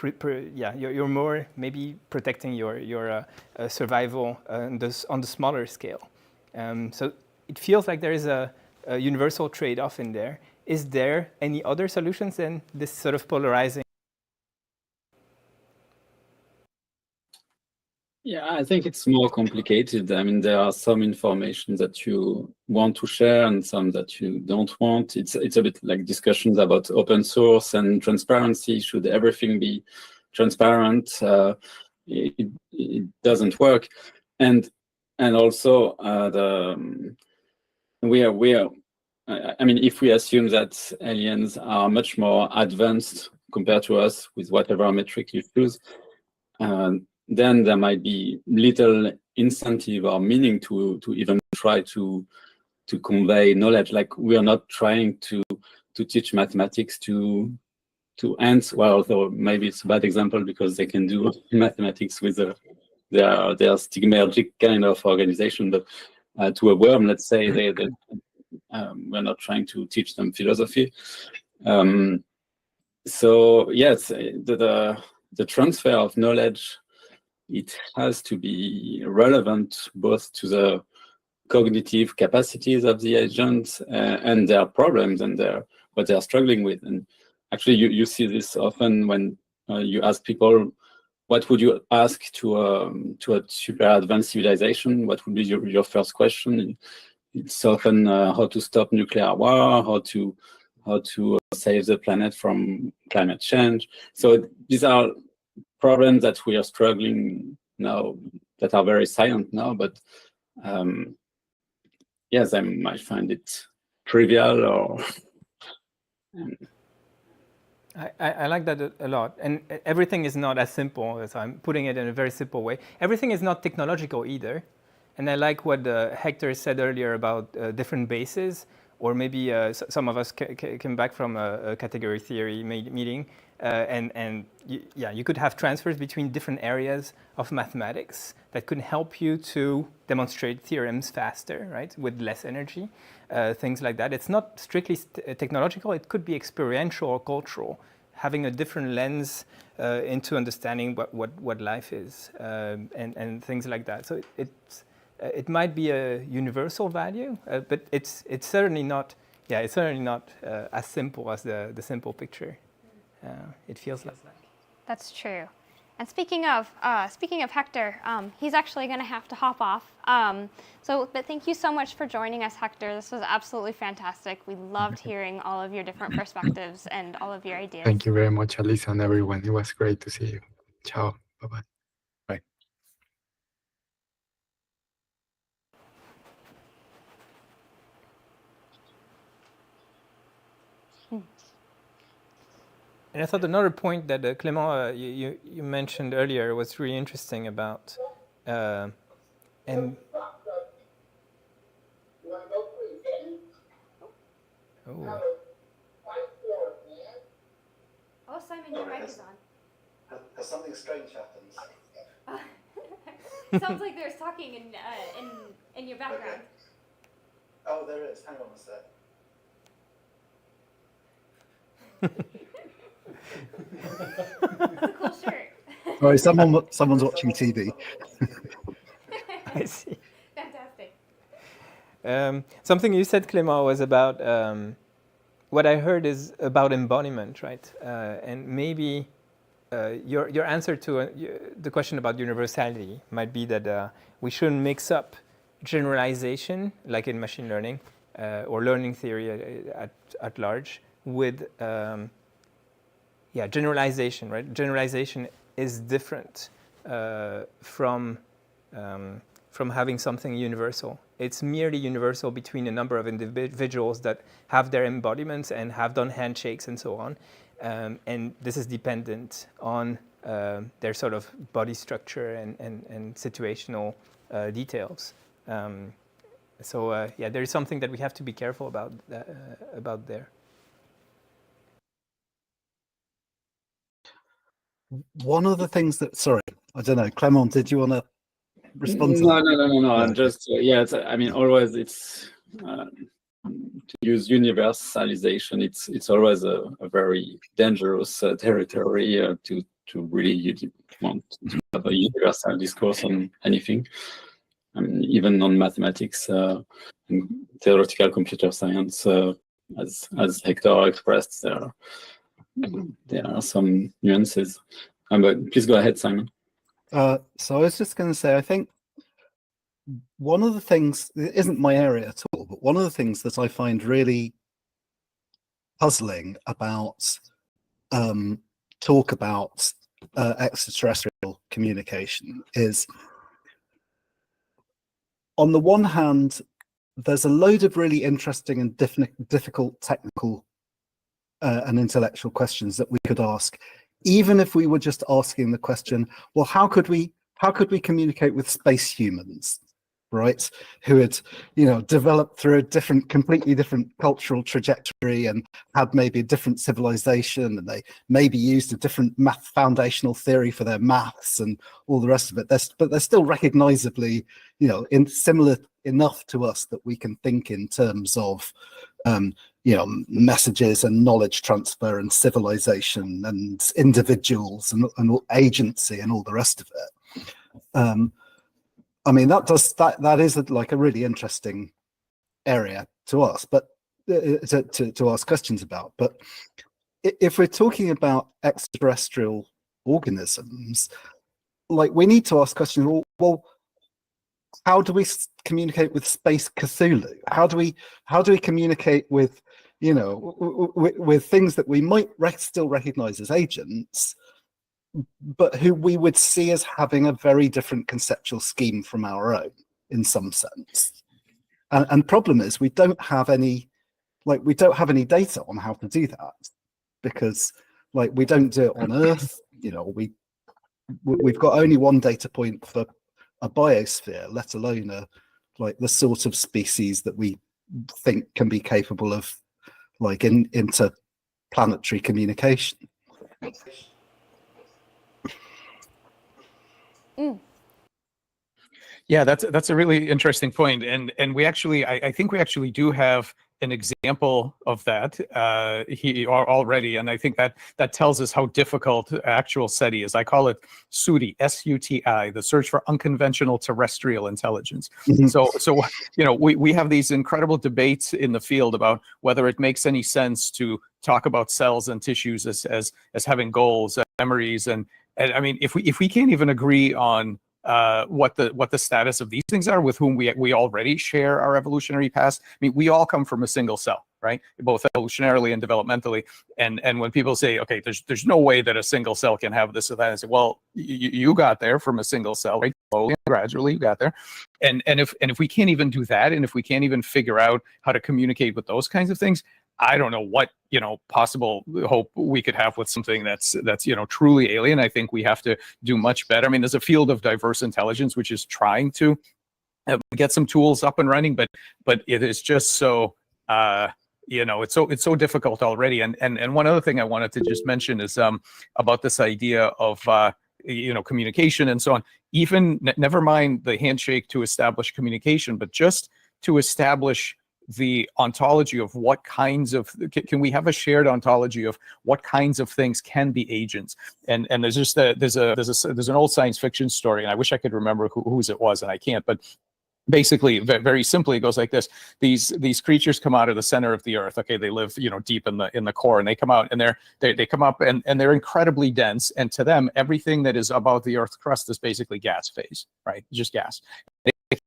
more maybe protecting your survival on the smaller scale. So it feels like there is a universal trade-off in there. Is there any other solutions than this sort of polarizing? Yeah, I think it's more complicated. I mean, there are some information that you want to share and some that you don't want. It's a bit like discussions about open source and transparency. Should everything be transparent? It doesn't work. And also we are. I mean, if we assume that aliens are much more advanced compared to us with whatever metric you choose, then there might be little incentive or meaning to even try to convey knowledge. Like, we are not trying to teach mathematics to ants. Well, although maybe it's a bad example because they can do mathematics with their stigmergic kind of organization. But to a worm, let's say, we're not trying to teach them philosophy. So yes, the transfer of knowledge, it has to be relevant both to the cognitive capacities of the agents and their problems and what they are struggling with. And actually, you see this often when you ask people, what would you ask to a super advanced civilization? What would be your first question? It's often how to stop nuclear war, how to save the planet from climate change. So these are problems that we are struggling now, that are very silent now, but yes, I might find it trivial or. I like that a lot. And everything is not as simple as I'm putting it in a very simple way. Everything is not technological either. And I like what Hector said earlier about different bases, or maybe some of us came back from a category theory meeting. You could have transfers between different areas of mathematics that could help you to demonstrate theorems faster, right, with less energy, things like that. It's not strictly technological. It could be experiential or cultural, having a different lens into understanding what life is, and things like that. So it might be a universal value, but it's certainly not. Yeah, it's certainly not as simple as the simple picture. It feels like. That's true. And speaking of Hector, he's actually going to have to hop off. But thank you so much for joining us, Hector. This was absolutely fantastic. We loved hearing all of your different perspectives and all of your ideas. Thank you very much, Alisa, and everyone. It was great to see you. Ciao. Bye-bye. Bye. And I thought another point that Clément, you mentioned earlier was really interesting about Oh, Simon, your mic is on. Has something strange happened? Sounds like there's talking in your background. Okay. Oh, there is. Hang on a sec. That's a cool shirt. Sorry, someone's watching TV. I see. Fantastic. Something you said, Clément, was about what I heard is about embodiment, right? And maybe your answer to the question about universality might be that we shouldn't mix up generalization, like in machine learning or learning theory at large, with generalization, right? Generalization is different from having something universal. It's merely universal between a number of individuals that have their embodiments and have done handshakes and so on. And this is dependent on their sort of body structure and situational details. There is something that we have to be careful about there. One of the things that, sorry, I don't know, Clément, did you want to respond to that? No. I'm just, always it's, to use universalization, it's always a very dangerous territory to really want to have a universal discourse on anything. Even on mathematics and theoretical computer science, as Hector expressed, there are some nuances. But please go ahead, Simon. So I was just going to say, I think one of the things, it isn't my area at all, but one of the things that I find really puzzling about talk about extraterrestrial communication is, on the one hand, there's a load of really interesting and difficult technical and intellectual questions that we could ask, even if we were just asking the question, well, how could we communicate with space humans, right? Who had, developed through a completely different cultural trajectory and had maybe a different civilization, and they maybe used a different foundational theory for their maths and all the rest of it. But they're still recognizably, similar enough to us that we can think in terms of messages and knowledge transfer and civilization and individuals and agency and all the rest of it. I mean, that is like a really interesting area to ask, but to ask questions about. But if we're talking about extraterrestrial organisms, like, we need to ask questions. Well, how do we communicate with Space Cthulhu? How do we communicate with, with things that we might still recognize as agents, but who we would see as having a very different conceptual scheme from our own in some sense? And problem is, we don't have any data on how to do that, because we don't do it on Earth. We've got only one data point for a biosphere, let alone the sort of species that we think can be capable of interplanetary communication. Yeah, that's a really interesting point, and I think we actually do have an example of that already, and I think that tells us how difficult actual SETI is. I call it SUTI, S-U-T-I, the search for unconventional terrestrial intelligence. Mm-hmm. So we have these incredible debates in the field about whether it makes any sense to talk about cells and tissues as having goals, memories, and I mean, if we can't even agree on what the status of these things are with whom we already share our evolutionary past. I mean, we all come from a single cell, right? Both evolutionarily and developmentally. And when people say, okay, there's no way that a single cell can have this or that, I say, well, you got there from a single cell, right? Slowly and gradually you got there. And if we can't even do that, and if we can't even figure out how to communicate with those kinds of things, I don't know what possible hope we could have with something that's truly alien. I think we have to do much better. I mean, there's a field of diverse intelligence which is trying to get some tools up and running, but it is just so it's so difficult already. And one other thing I wanted to just mention is about this idea of communication and so on. Even never mind the handshake to establish communication, but just to establish the ontology of what kinds of, can we have a shared ontology of what kinds of things can be agents? And there's just there's an old science fiction story, and I wish I could remember whose it was, and I can't, but basically, very simply, it goes like this: these creatures come out of the center of the earth. Okay, they live deep in the core, and they come out, and they come up, and they're incredibly dense. And to them, everything that is above the Earth's crust is basically gas phase, right? Just gas.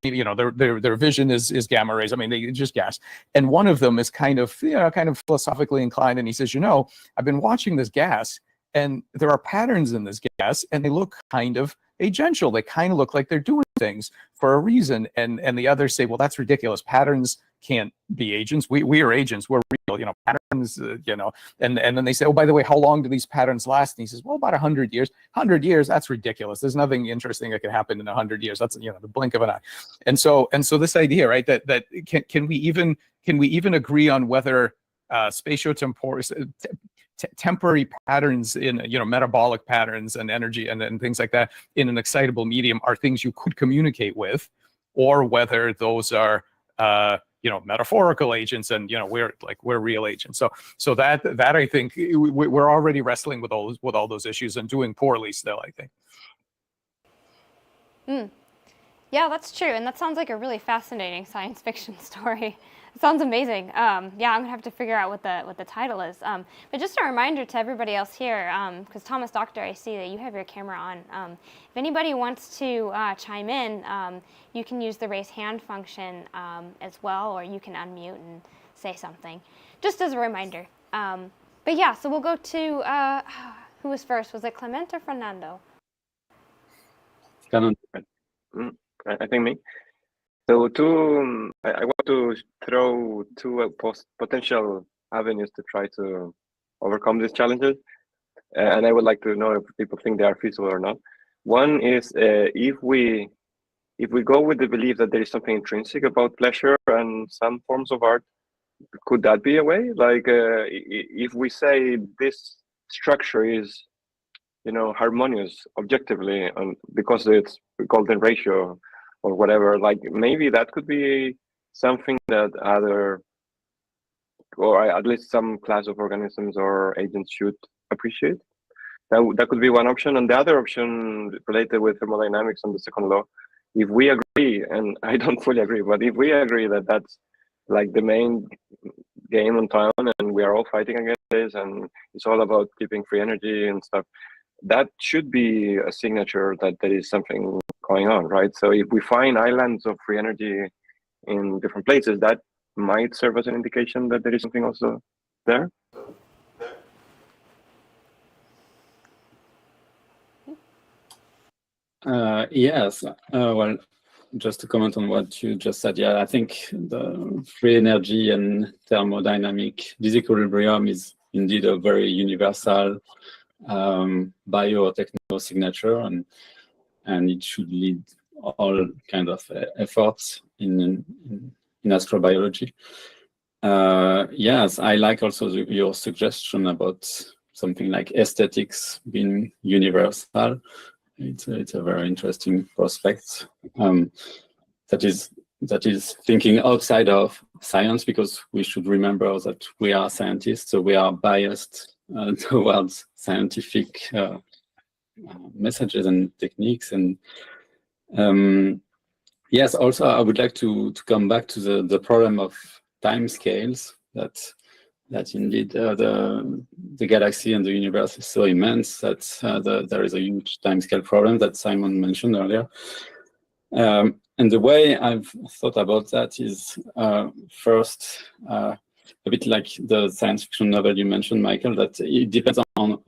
Their vision is gamma rays. I mean, they just gas. And one of them is kind of philosophically inclined, and he says, I've been watching this gas, and there are patterns in this gas, and they look kind of agential. They kind of look like they're doing things for a reason. And the others say, well, that's ridiculous. Patterns can't be agents. We are agents. We're real, patterns, and then they say, oh, by the way, how long do these patterns last? And he says, well, about 100 years. 100 years, that's ridiculous. There's nothing interesting that can happen in 100 years. That's, the blink of an eye. And so this idea, right, that can we even agree on whether spatiotemporal temporary patterns in metabolic patterns and energy and things like that in an excitable medium are things you could communicate with, or whether those are metaphorical agents and we're real agents. So that I think we're already wrestling with all those issues and doing poorly still, I think. Yeah, that's true, and that sounds like a really fascinating science fiction story. It sounds amazing. Yeah, I'm gonna have to figure out what the title is. But just a reminder to everybody else here, because Thomas Doctor, I see that you have your camera on. If anybody wants to chime in, you can use the raise hand function as well, or you can unmute and say something, just as a reminder. But yeah, so we'll go to who was first? Was it Clement or Fernando? I think me. So I want to throw two potential avenues to try to overcome these challenges, and I would like to know if people think they are feasible or not. One is if we go with the belief that there is something intrinsic about pleasure and some forms of art, could that be a way? Like if we say this structure is harmonious objectively, because it's golden ratio or whatever, like maybe that could be something that other or at least some class of organisms or agents should appreciate. That could be one option. And the other option related with thermodynamics and the second law, if we agree, and I don't fully agree, but if we agree that that's like the main game on town and we are all fighting against this and it's all about keeping free energy and stuff, that should be a signature that there is something going on, right? So if we find islands of free energy in different places, that might serve as an indication that there is something also there. Yes. Well, just to comment on what you just said, yeah, I think the free energy and thermodynamic disequilibrium is indeed a very universal biotechno signature, and it should lead all kind of efforts in astrobiology. Yes, I like also your suggestion about something like aesthetics being universal. It's a very interesting prospect. That is thinking outside of science, because we should remember that we are scientists, so we are biased towards scientific messages and techniques. And yes, also I would like to come back to the problem of time scales, that indeed the galaxy and the universe is so immense that there is a huge timescale problem that Simon mentioned earlier. And the way I've thought about that is first, a bit like the science fiction novel you mentioned, Michael, that it depends on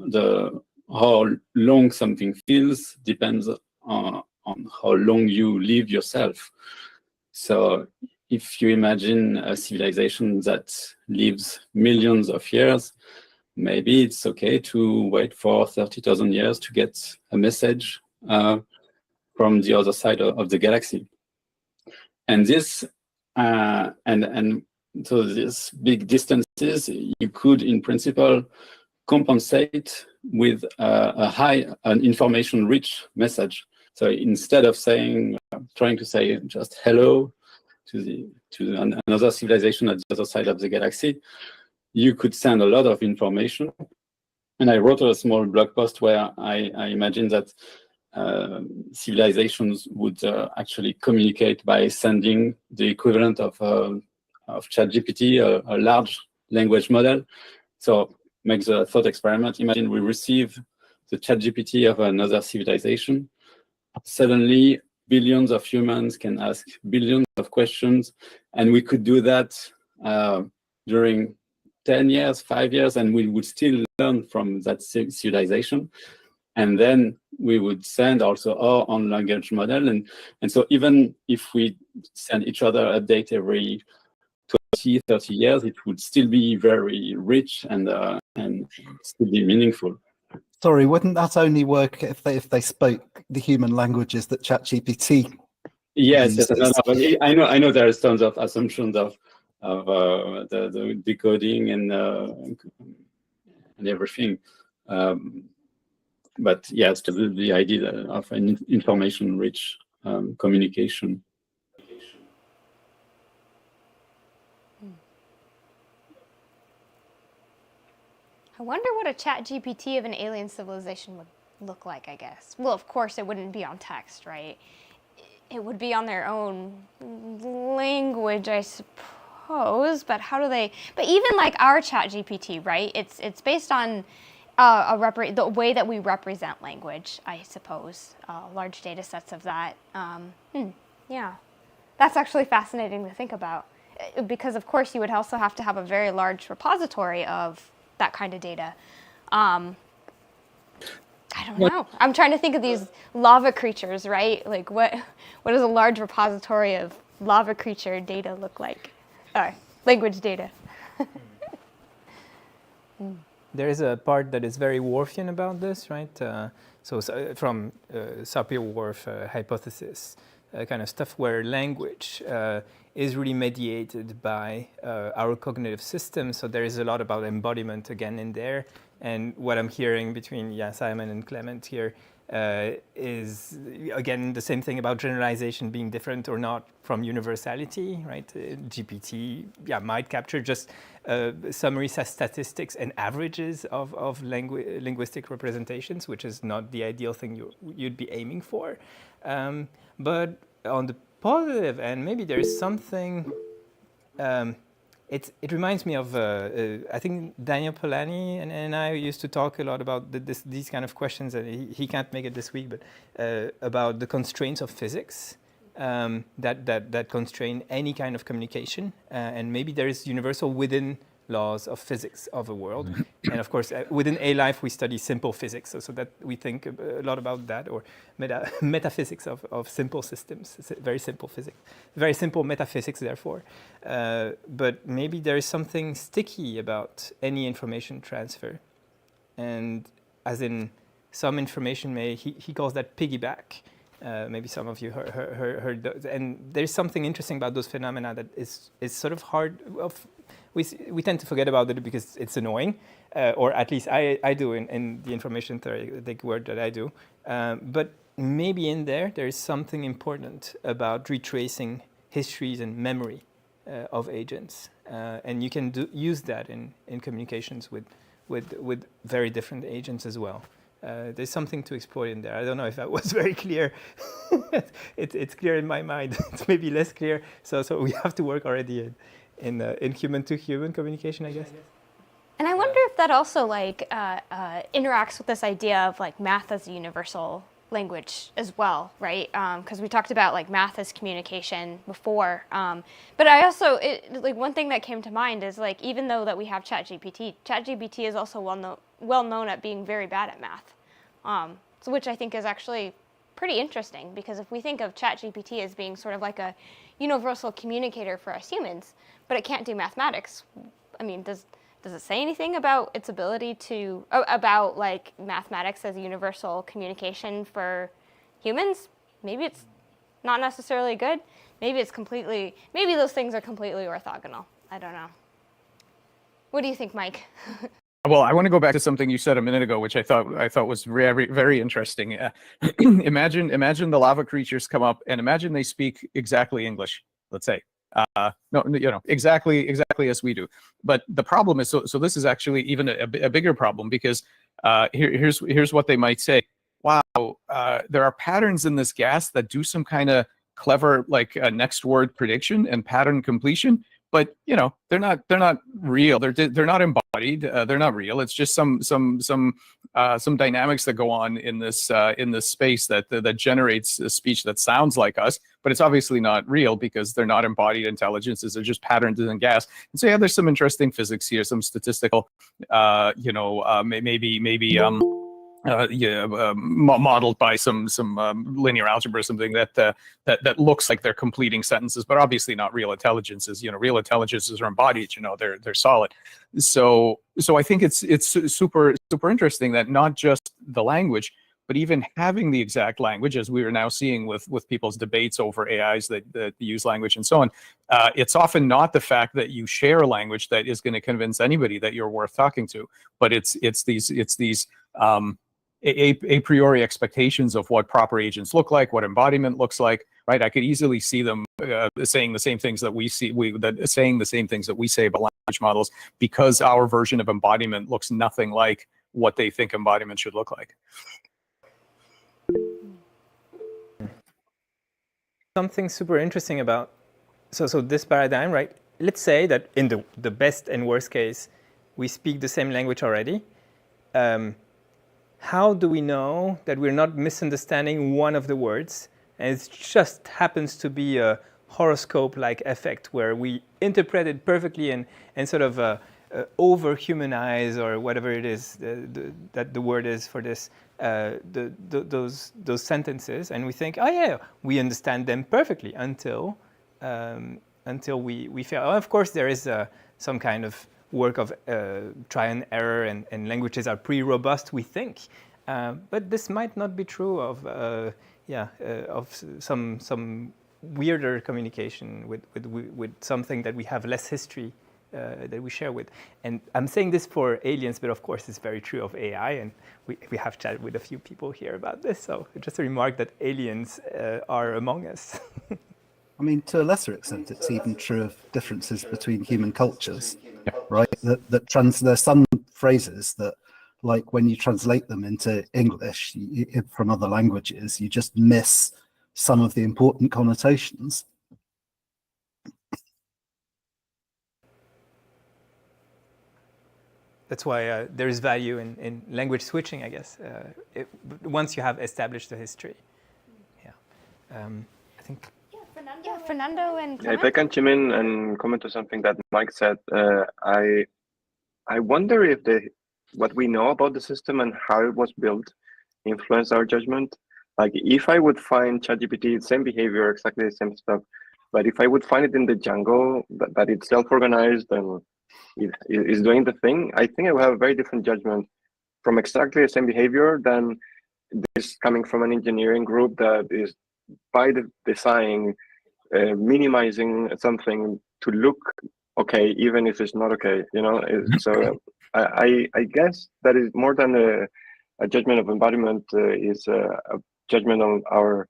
how long something feels, depends on how long you live yourself. So if you imagine a civilization that lives millions of years, maybe it's okay to wait for 30,000 years to get a message from the other side of the galaxy. And this, and so these big distances, you could, in principle, compensate with an information-rich message. So instead of trying to say just hello to another civilization at the other side of the galaxy, you could send a lot of information. And I wrote a small blog post where I imagine that civilizations would actually communicate by sending the equivalent of ChatGPT, a large language model. So make the thought experiment. Imagine we receive the ChatGPT of another civilization. Suddenly, billions of humans can ask billions of questions, and we could do that during 10 years, 5 years, and we would still learn from that civilization. And then we would send also our own language model. And so even if we send each other an update every 20, 30 years, it would still be very rich and still be meaningful. Sorry, wouldn't that only work if they spoke the human languages that ChatGPT Yes, uses? yes, I know there is tons of assumptions of the decoding and everything. But yes, the idea of an information-rich communication. I wonder what a ChatGPT of an alien civilization would look like, I guess. Well, of course, it wouldn't be on text, right? It would be on their own language, I suppose. But how do they? But even like our ChatGPT, right? It's based on the way that we represent language, I suppose. Large data sets of that. Yeah, that's actually fascinating to think about, because of course you would also have to have a very large repository of that kind of data. I don't know. I'm trying to think of these lava creatures, right? Like what does a large repository of lava creature data look like? Language data. There is a part that is very Worfian about this, right? So from Sapir-Whorf hypothesis kind of stuff, where language is really mediated by our cognitive system. So there is a lot about embodiment again in there. And what I'm hearing between Simon and Clément here is, again, the same thing about generalization being different or not from universality, right? GPT, might capture just summary statistics and averages of linguistic representations, which is not the ideal thing you'd be aiming for. But on the positive end, maybe there is something. It reminds me of, I think Daniel Polanyi and I used to talk a lot about these kind of questions, and he can't make it this week, but about the constraints of physics that constrain any kind of communication. And maybe there is universal within laws of physics of a world. And of course, within A-Life, we study simple physics, so that we think a lot about that, or metaphysics of simple systems, very simple physics, very simple metaphysics, therefore. But maybe there is something sticky about any information transfer. And as in some information he calls that piggyback. Maybe some of you heard those. And there's something interesting about those phenomena that is sort of hard. We tend to forget about it because it's annoying, or at least I do in the information theoretic work that I do. But maybe in there is something important about retracing histories and memory of agents. And you can use that in communications with very different agents as well. There's something to explore in there. I don't know if that was very clear. It's clear in my mind. It's maybe less clear. So we have to work already in human-to-human communication, I guess. And I wonder if that also interacts with this idea of math as a universal language as well, right? Because we talked about math as communication before. But I also, one thing that came to mind is even though that we have ChatGPT is also well known at being very bad at math. So which I think is actually pretty interesting, because if we think of ChatGPT as being sort of like a universal communicator for us humans, but it can't do mathematics, I mean, does it say anything about its ability to, about mathematics as a universal communication for humans? Maybe it's not necessarily good. Maybe those things are completely orthogonal. I don't know. What do you think, Mike? Well, I want to go back to something you said a minute ago, which I thought was very, very interesting. Imagine the lava creatures come up, and imagine they speak exactly English. Let's say, exactly as we do. But the problem is, so this is actually even a bigger problem, because here's what they might say. Wow, there are patterns in this gas that do some kind of clever next word prediction and pattern completion. But they're not real. They're not embodied. They're not real. It's just some dynamics that go on in this space that generates a speech that sounds like us, but it's obviously not real because they're not embodied intelligences. They're just patterns in gas. And so there's some interesting physics here, some statistical, modeled by some linear algebra or something that looks like they're completing sentences, but obviously not real intelligences. Real intelligences are embodied. They're solid. So I think it's super interesting that not just the language, but even having the exact language, as we are now seeing with people's debates over AIs that use language and so on, it's often not the fact that you share a language that is going to convince anybody that you're worth talking to, but it's these a priori expectations of what proper agents look like, what embodiment looks like, right? I could easily see them saying the same things that we see, saying the same things that we say about language models, because our version of embodiment looks nothing like what they think embodiment should look like. Something super interesting about, so this paradigm, right? Let's say that in the best and worst case, we speak the same language already. How do we know that we're not misunderstanding one of the words, and it just happens to be a horoscope-like effect where we interpret it perfectly and sort of over-humanize, or whatever it is that the word is for this, those sentences, and we think, oh yeah, we understand them perfectly until we fail. Oh, of course, there is some kind of work of try and error, and languages are pretty robust, we think. But this might not be true of some weirder communication with something that we have less history that we share with. And I'm saying this for aliens, but of course it's very true of AI, and we have chatted with a few people here about this, so just a remark that aliens are among us. I mean, to a lesser extent, it's even true of differences between human cultures, right? There's some phrases that, like when you translate them into English from other languages, you just miss some of the important connotations. That's why there is value in language switching, I guess, once you have established the history. Yeah, I think. Yeah, Fernando and Clement? If I can chime in and comment to something that Mike said, I wonder if what we know about the system and how it was built influence our judgment. Like if I would find ChatGPT, same behavior, exactly the same stuff, but if I would find it in the jungle, that it's self-organized and it is doing the thing, I think I will have a very different judgment from exactly the same behavior than this coming from an engineering group that is by the design minimizing something to look okay, even if it's not okay, you know. So I guess that is more than a judgment of embodiment, is a judgment on our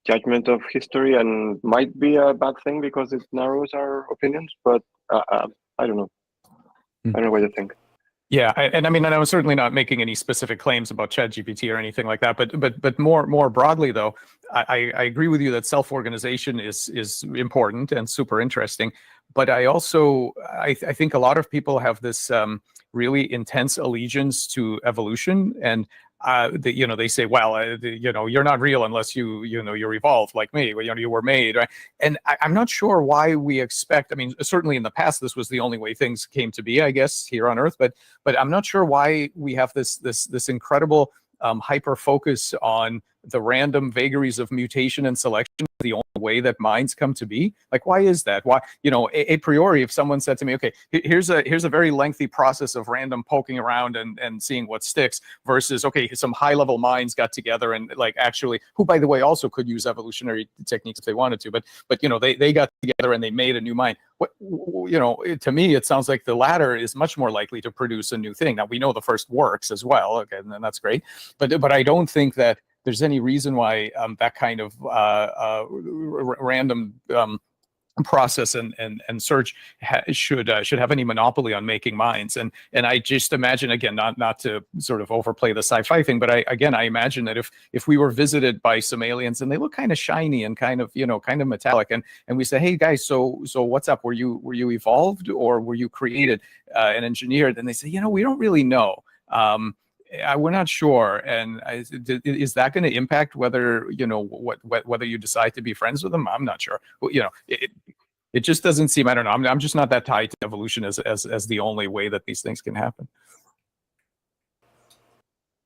judgment of history, and might be a bad thing because it narrows our opinions. But I don't know. I don't know what you think. Yeah, and I mean, and I was certainly not making any specific claims about ChatGPT or anything like that. But more broadly, though, I agree with you that self-organization is important and super interesting. But I also I think a lot of people have this really intense allegiance to evolution, and they say, well, you're not real unless you're evolved like me. You were made, right? And I'm not sure why we expect. I mean, certainly in the past, this was the only way things came to be, I guess, here on Earth. But I'm not sure why we have this incredible hyper focus on the random vagaries of mutation and selection, the only way that minds come to be. Like, why is that? Why, a priori, if someone said to me, okay, here's a very lengthy process of random poking around and seeing what sticks, versus, okay, some high level minds got together and like actually, who by the way also could use evolutionary techniques if they wanted to, but they got together and they made a new mind. To me, it sounds like the latter is much more likely to produce a new thing. Now we know the first works as well, okay, and that's great, but I don't think that there's any reason why that kind of random process and search should have any monopoly on making minds. And I just imagine, again, not to sort of overplay the sci-fi thing, but I imagine that if we were visited by some aliens and they look kind of shiny and kind of metallic, and we say, hey guys, so what's up? Were you evolved or were you created and engineered? And they say, we don't really know. We're not sure, and is that going to impact whether whether you decide to be friends with them? I'm not sure. It just doesn't seem. I don't know. I'm just not that tied to evolution as the only way that these things can happen.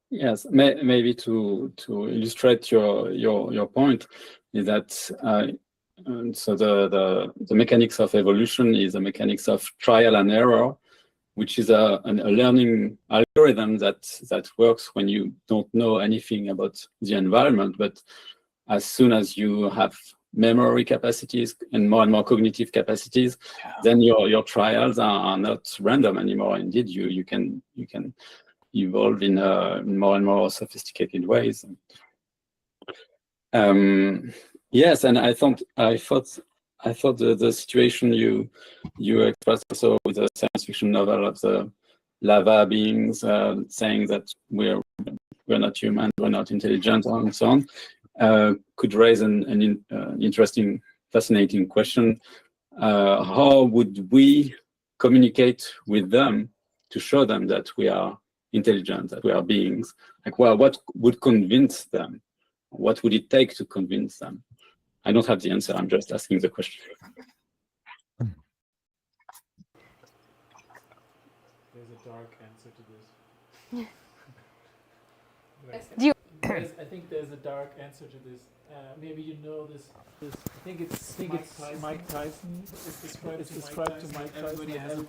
Yes, maybe to illustrate your point is that so the mechanics of evolution is the mechanics of trial and error, which is a learning algorithm that works when you don't know anything about the environment. But as soon as you have memory capacities and more cognitive capacities, then your trials are not random anymore. Indeed, you can evolve in more and more sophisticated ways. Yes, and I thought the situation you expressed also with the science fiction novel of the lava beings saying that we're not human, we're not intelligent, and so on, could raise an interesting, fascinating question. How would we communicate with them to show them that we are intelligent, that we are beings? Like, well, what would convince them? What would it take to convince them? I don't have the answer. I'm just asking the question. There's a dark answer to this. I think there's a dark answer to this. Maybe you know this. I think it's Mike Tyson. It's described to Mike Tyson. Everybody has a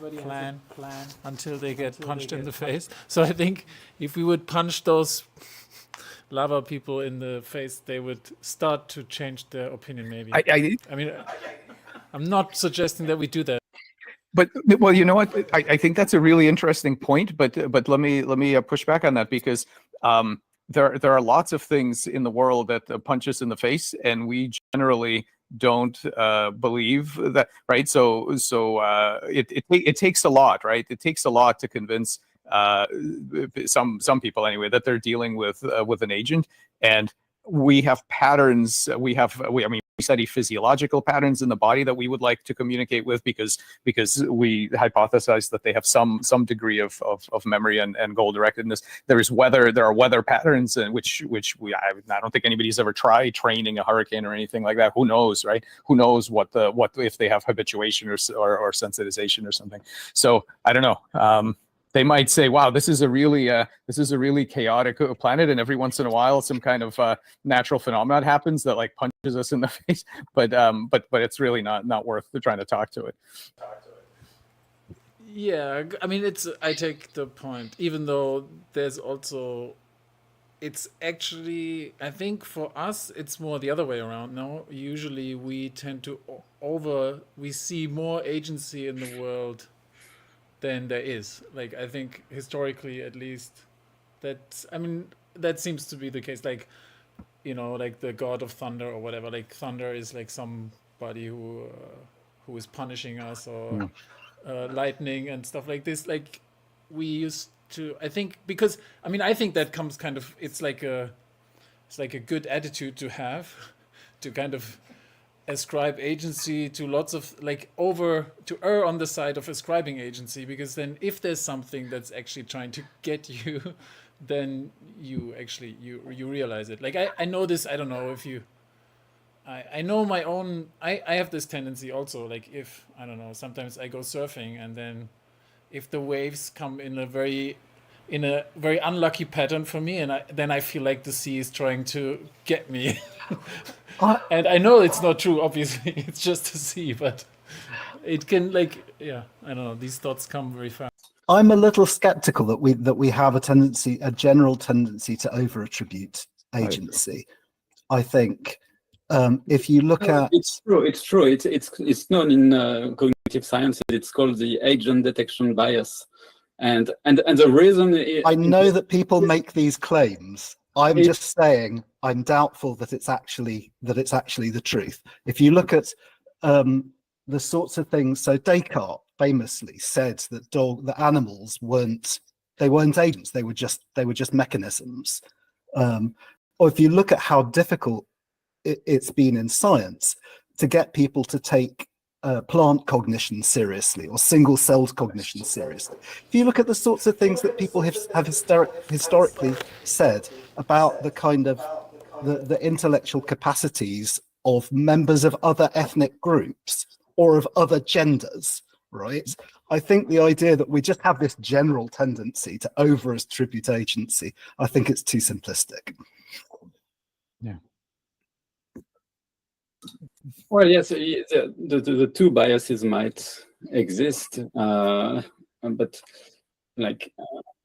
plan until they get punched in the face. So I think if we would punch those lava people in the face, they would start to change their opinion. Maybe. I mean, I'm not suggesting that we do that. But well, you know what? I think that's a really interesting point. But let me push back on that, because there are lots of things in the world that punch us in the face, and we generally don't believe that, right? So it takes a lot, right? It takes a lot to convince some people anyway that they're dealing with an agent. And we have patterns. I mean, we study physiological patterns in the body that we would like to communicate with, because we hypothesize that they have some degree of memory and goal directedness. There are weather patterns in which I don't think anybody's ever tried training a hurricane or anything like that. Who knows, right? Who knows what if they have habituation or sensitization or something. So I don't know. They might say, "Wow, this is a really chaotic planet, and every once in a while, some kind of natural phenomenon happens that like punches us in the face." But it's really not worth trying to talk to it. Yeah, I mean, I take the point, even though there's also, it's actually, I think for us, it's more the other way around now. Usually we tend to we see more agency in the world than there is. Like, I think historically, at least, that seems to be the case. Like, like the god of thunder or whatever. Like, thunder is like somebody who is punishing us, or lightning and stuff like this. Like, we used to, I think, because I think that comes kind of, it's like a good attitude to have, to kind of ascribe agency to lots of, to err on the side of ascribing agency, because then if there's something that's actually trying to get you, then you actually you realize it. Like, I know this, I don't know if you, I know my own, I have this tendency also, like, if, I don't know, sometimes I go surfing, and then if the waves come in a very unlucky pattern for me, and then I feel like the sea is trying to get me. And I know it's not true, obviously, it's just the sea, but it can, I don't know, these thoughts come very fast. I'm a little skeptical that we have a general tendency to over-attribute agency. I think if you look at, it's true. It's known in cognitive science. It's called the agent detection bias, and the reason I know that people make these claims. I'm just saying I'm doubtful that it's actually the truth. If you look at the sorts of things, so Descartes famously said that animals weren't agents; they were just mechanisms. Or if you look at how difficult it's been in science to get people to take plant cognition seriously, or single-celled cognition seriously. If you look at the sorts of things that people have historically said about the kind of the intellectual capacities of members of other ethnic groups or of other genders, right? I think the idea that we just have this general tendency to over-attribute agency, I think it's too simplistic. Yeah. Well, yes, the two biases might exist, but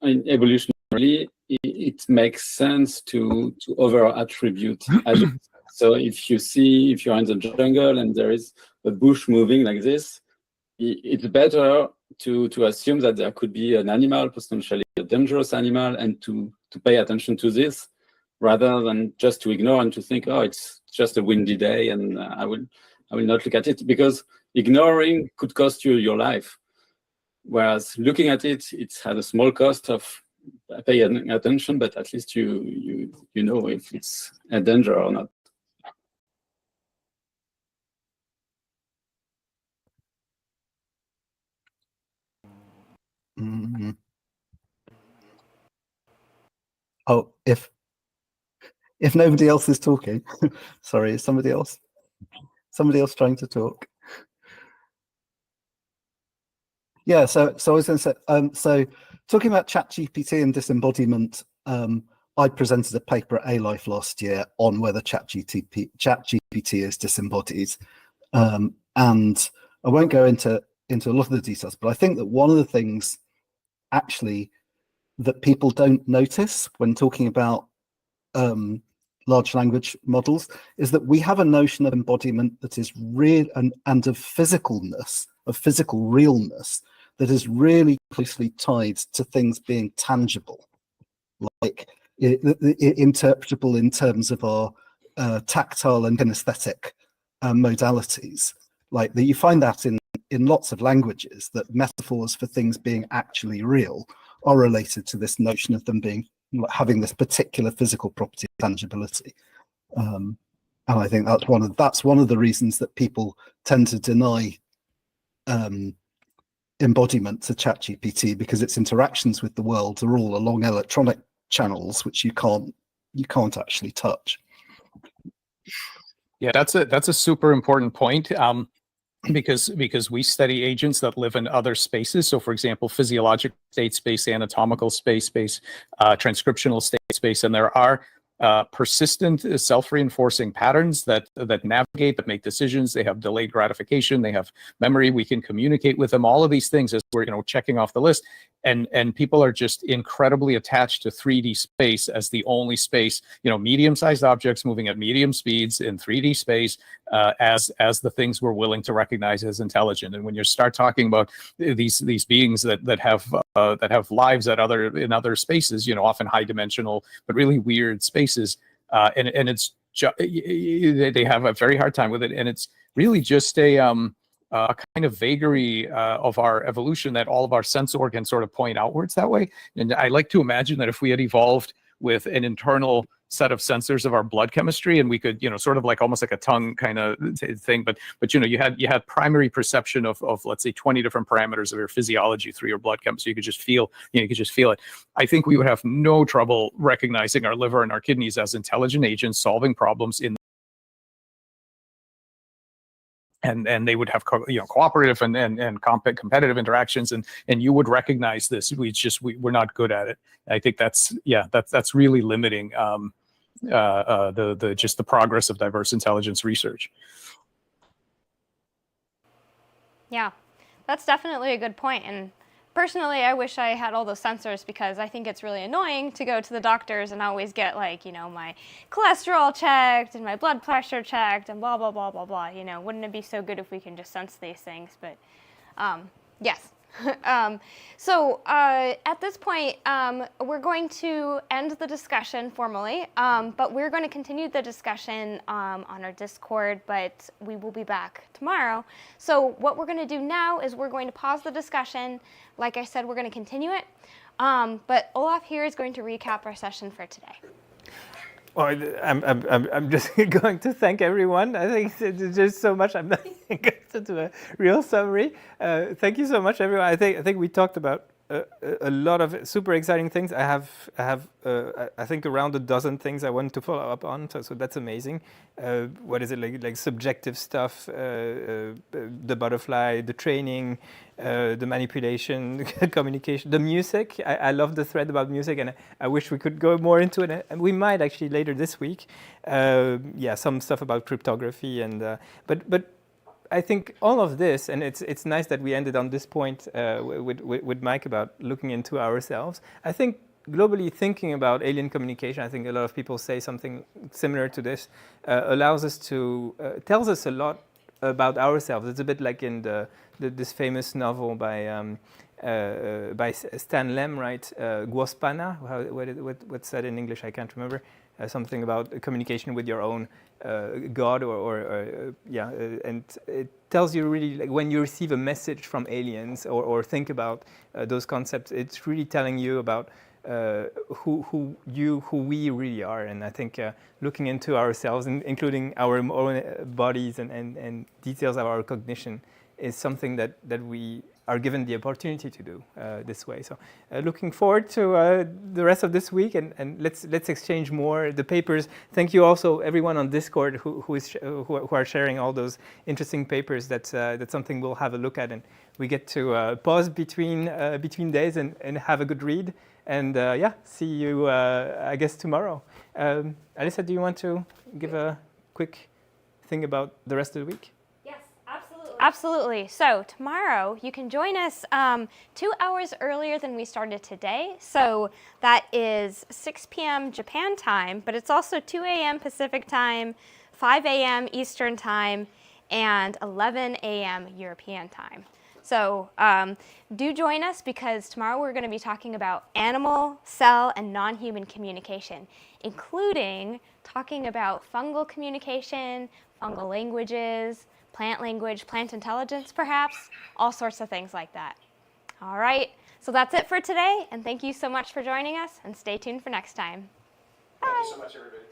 evolutionarily, it makes sense to over-attribute agency. So if you're in the jungle and there is a bush moving like this, it's better to assume that there could be an animal, potentially a dangerous animal, and to pay attention to this, rather than just to ignore and to think, oh, it's just a windy day, and I will not look at it, because ignoring could cost you your life. Whereas looking at it, it has a small cost of paying attention, but at least you know if it's a danger or not. Mm-hmm. Oh, if nobody else is talking, sorry, is somebody else trying to talk? Yeah, so I was going to say, so talking about ChatGPT and disembodiment, I presented a paper at A-Life last year on whether ChatGPT is disembodied, and I won't go into a lot of the details, but I think that one of the things actually that people don't notice when talking about large language models, is that we have a notion of embodiment that is real and of physicalness, of physical realness, that is really closely tied to things being tangible, like interpretable in terms of our tactile and kinesthetic modalities. Like that, you find that in lots of languages, that metaphors for things being actually real are related to this notion of them being having this particular physical property of tangibility. And I think that's one of the reasons that people tend to deny embodiment to ChatGPT, because its interactions with the world are all along electronic channels which you can't actually touch. Yeah, that's a super important point. Because we study agents that live in other spaces. So, for example, physiological state space, anatomical space, transcriptional state space, and there are persistent self-reinforcing patterns that navigate, that make decisions. They have delayed gratification. They have memory. We can communicate with them. All of these things as we're checking off the list. And people are just incredibly attached to 3D space as the only space, medium-sized objects moving at medium speeds in 3D space as the things we're willing to recognize as intelligent. And when you start talking about these beings that have lives in other spaces, often high-dimensional but really weird spaces, and it's they have a very hard time with it, and it's really just a kind of vagary of our evolution that all of our sense organs sort of point outwards that way. And I like to imagine that if we had evolved with an internal set of sensors of our blood chemistry, and we could, sort of like almost like a tongue kind of thing, but you had primary perception of let's say 20 different parameters of your physiology through your blood chemistry. You could just feel, it. I think we would have no trouble recognizing our liver and our kidneys as intelligent agents solving problems in. And they would have cooperative and competitive interactions, and you would recognize this. We're not good at it. I think that's really limiting the progress of diverse intelligence research. Yeah, that's definitely a good point. And personally, I wish I had all those sensors, because I think it's really annoying to go to the doctors and always get my cholesterol checked and my blood pressure checked and blah, blah, blah, blah, blah. Wouldn't it be so good if we can just sense these things? But yes. So at this point, we're going to end the discussion formally, but we're going to continue the discussion on our Discord, but we will be back tomorrow. So what we're going to do now is we're going to pause the discussion. Like I said, we're going to continue it, but Olaf here is going to recap our session for today. Well, I'm just going to thank everyone. I think there's just so much. I'm not going to do a real summary. Thank you so much, everyone. I think we talked about a lot of super exciting things. I have I think around a dozen things I want to follow up on. So that's amazing. What is it like subjective stuff? The butterfly, the training, the manipulation, communication, the music. I love the thread about music, and I wish we could go more into it. And we might actually later this week. Some stuff about cryptography and but. I think all of this, and it's nice that we ended on this point with Mike about looking into ourselves. I think globally thinking about alien communication, I think a lot of people say something similar to this, allows us to, tells us a lot about ourselves. It's a bit like in this famous novel by Stan Lem, right? Guospana, what's that in English? I can't remember. Something about communication with your own God, and it tells you really, like, when you receive a message from aliens or think about those concepts, it's really telling you about who we really are. And I think looking into ourselves, including our own bodies and details of our cognition, is something that we are given the opportunity to do this way. So looking forward to the rest of this week, and let's exchange more the papers. Thank you also everyone on Discord who are sharing all those interesting papers. That's something we'll have a look at, and we get to pause between days and have a good read. And see you I guess tomorrow. Alyssa, do you want to give a quick thing about the rest of the week? Yes, absolutely. Absolutely. So tomorrow you can join us 2 hours earlier than we started today. So that is 6 p.m. Japan time, but it's also 2 a.m. Pacific time, 5 a.m. Eastern time, and 11 a.m. European time. So do join us, because tomorrow we're going to be talking about animal, cell, and non-human communication, including talking about fungal communication, fungal languages, plant language, plant intelligence perhaps, all sorts of things like that. All right, so that's it for today, and thank you so much for joining us, and stay tuned for next time. Bye. Thank you so much, everybody.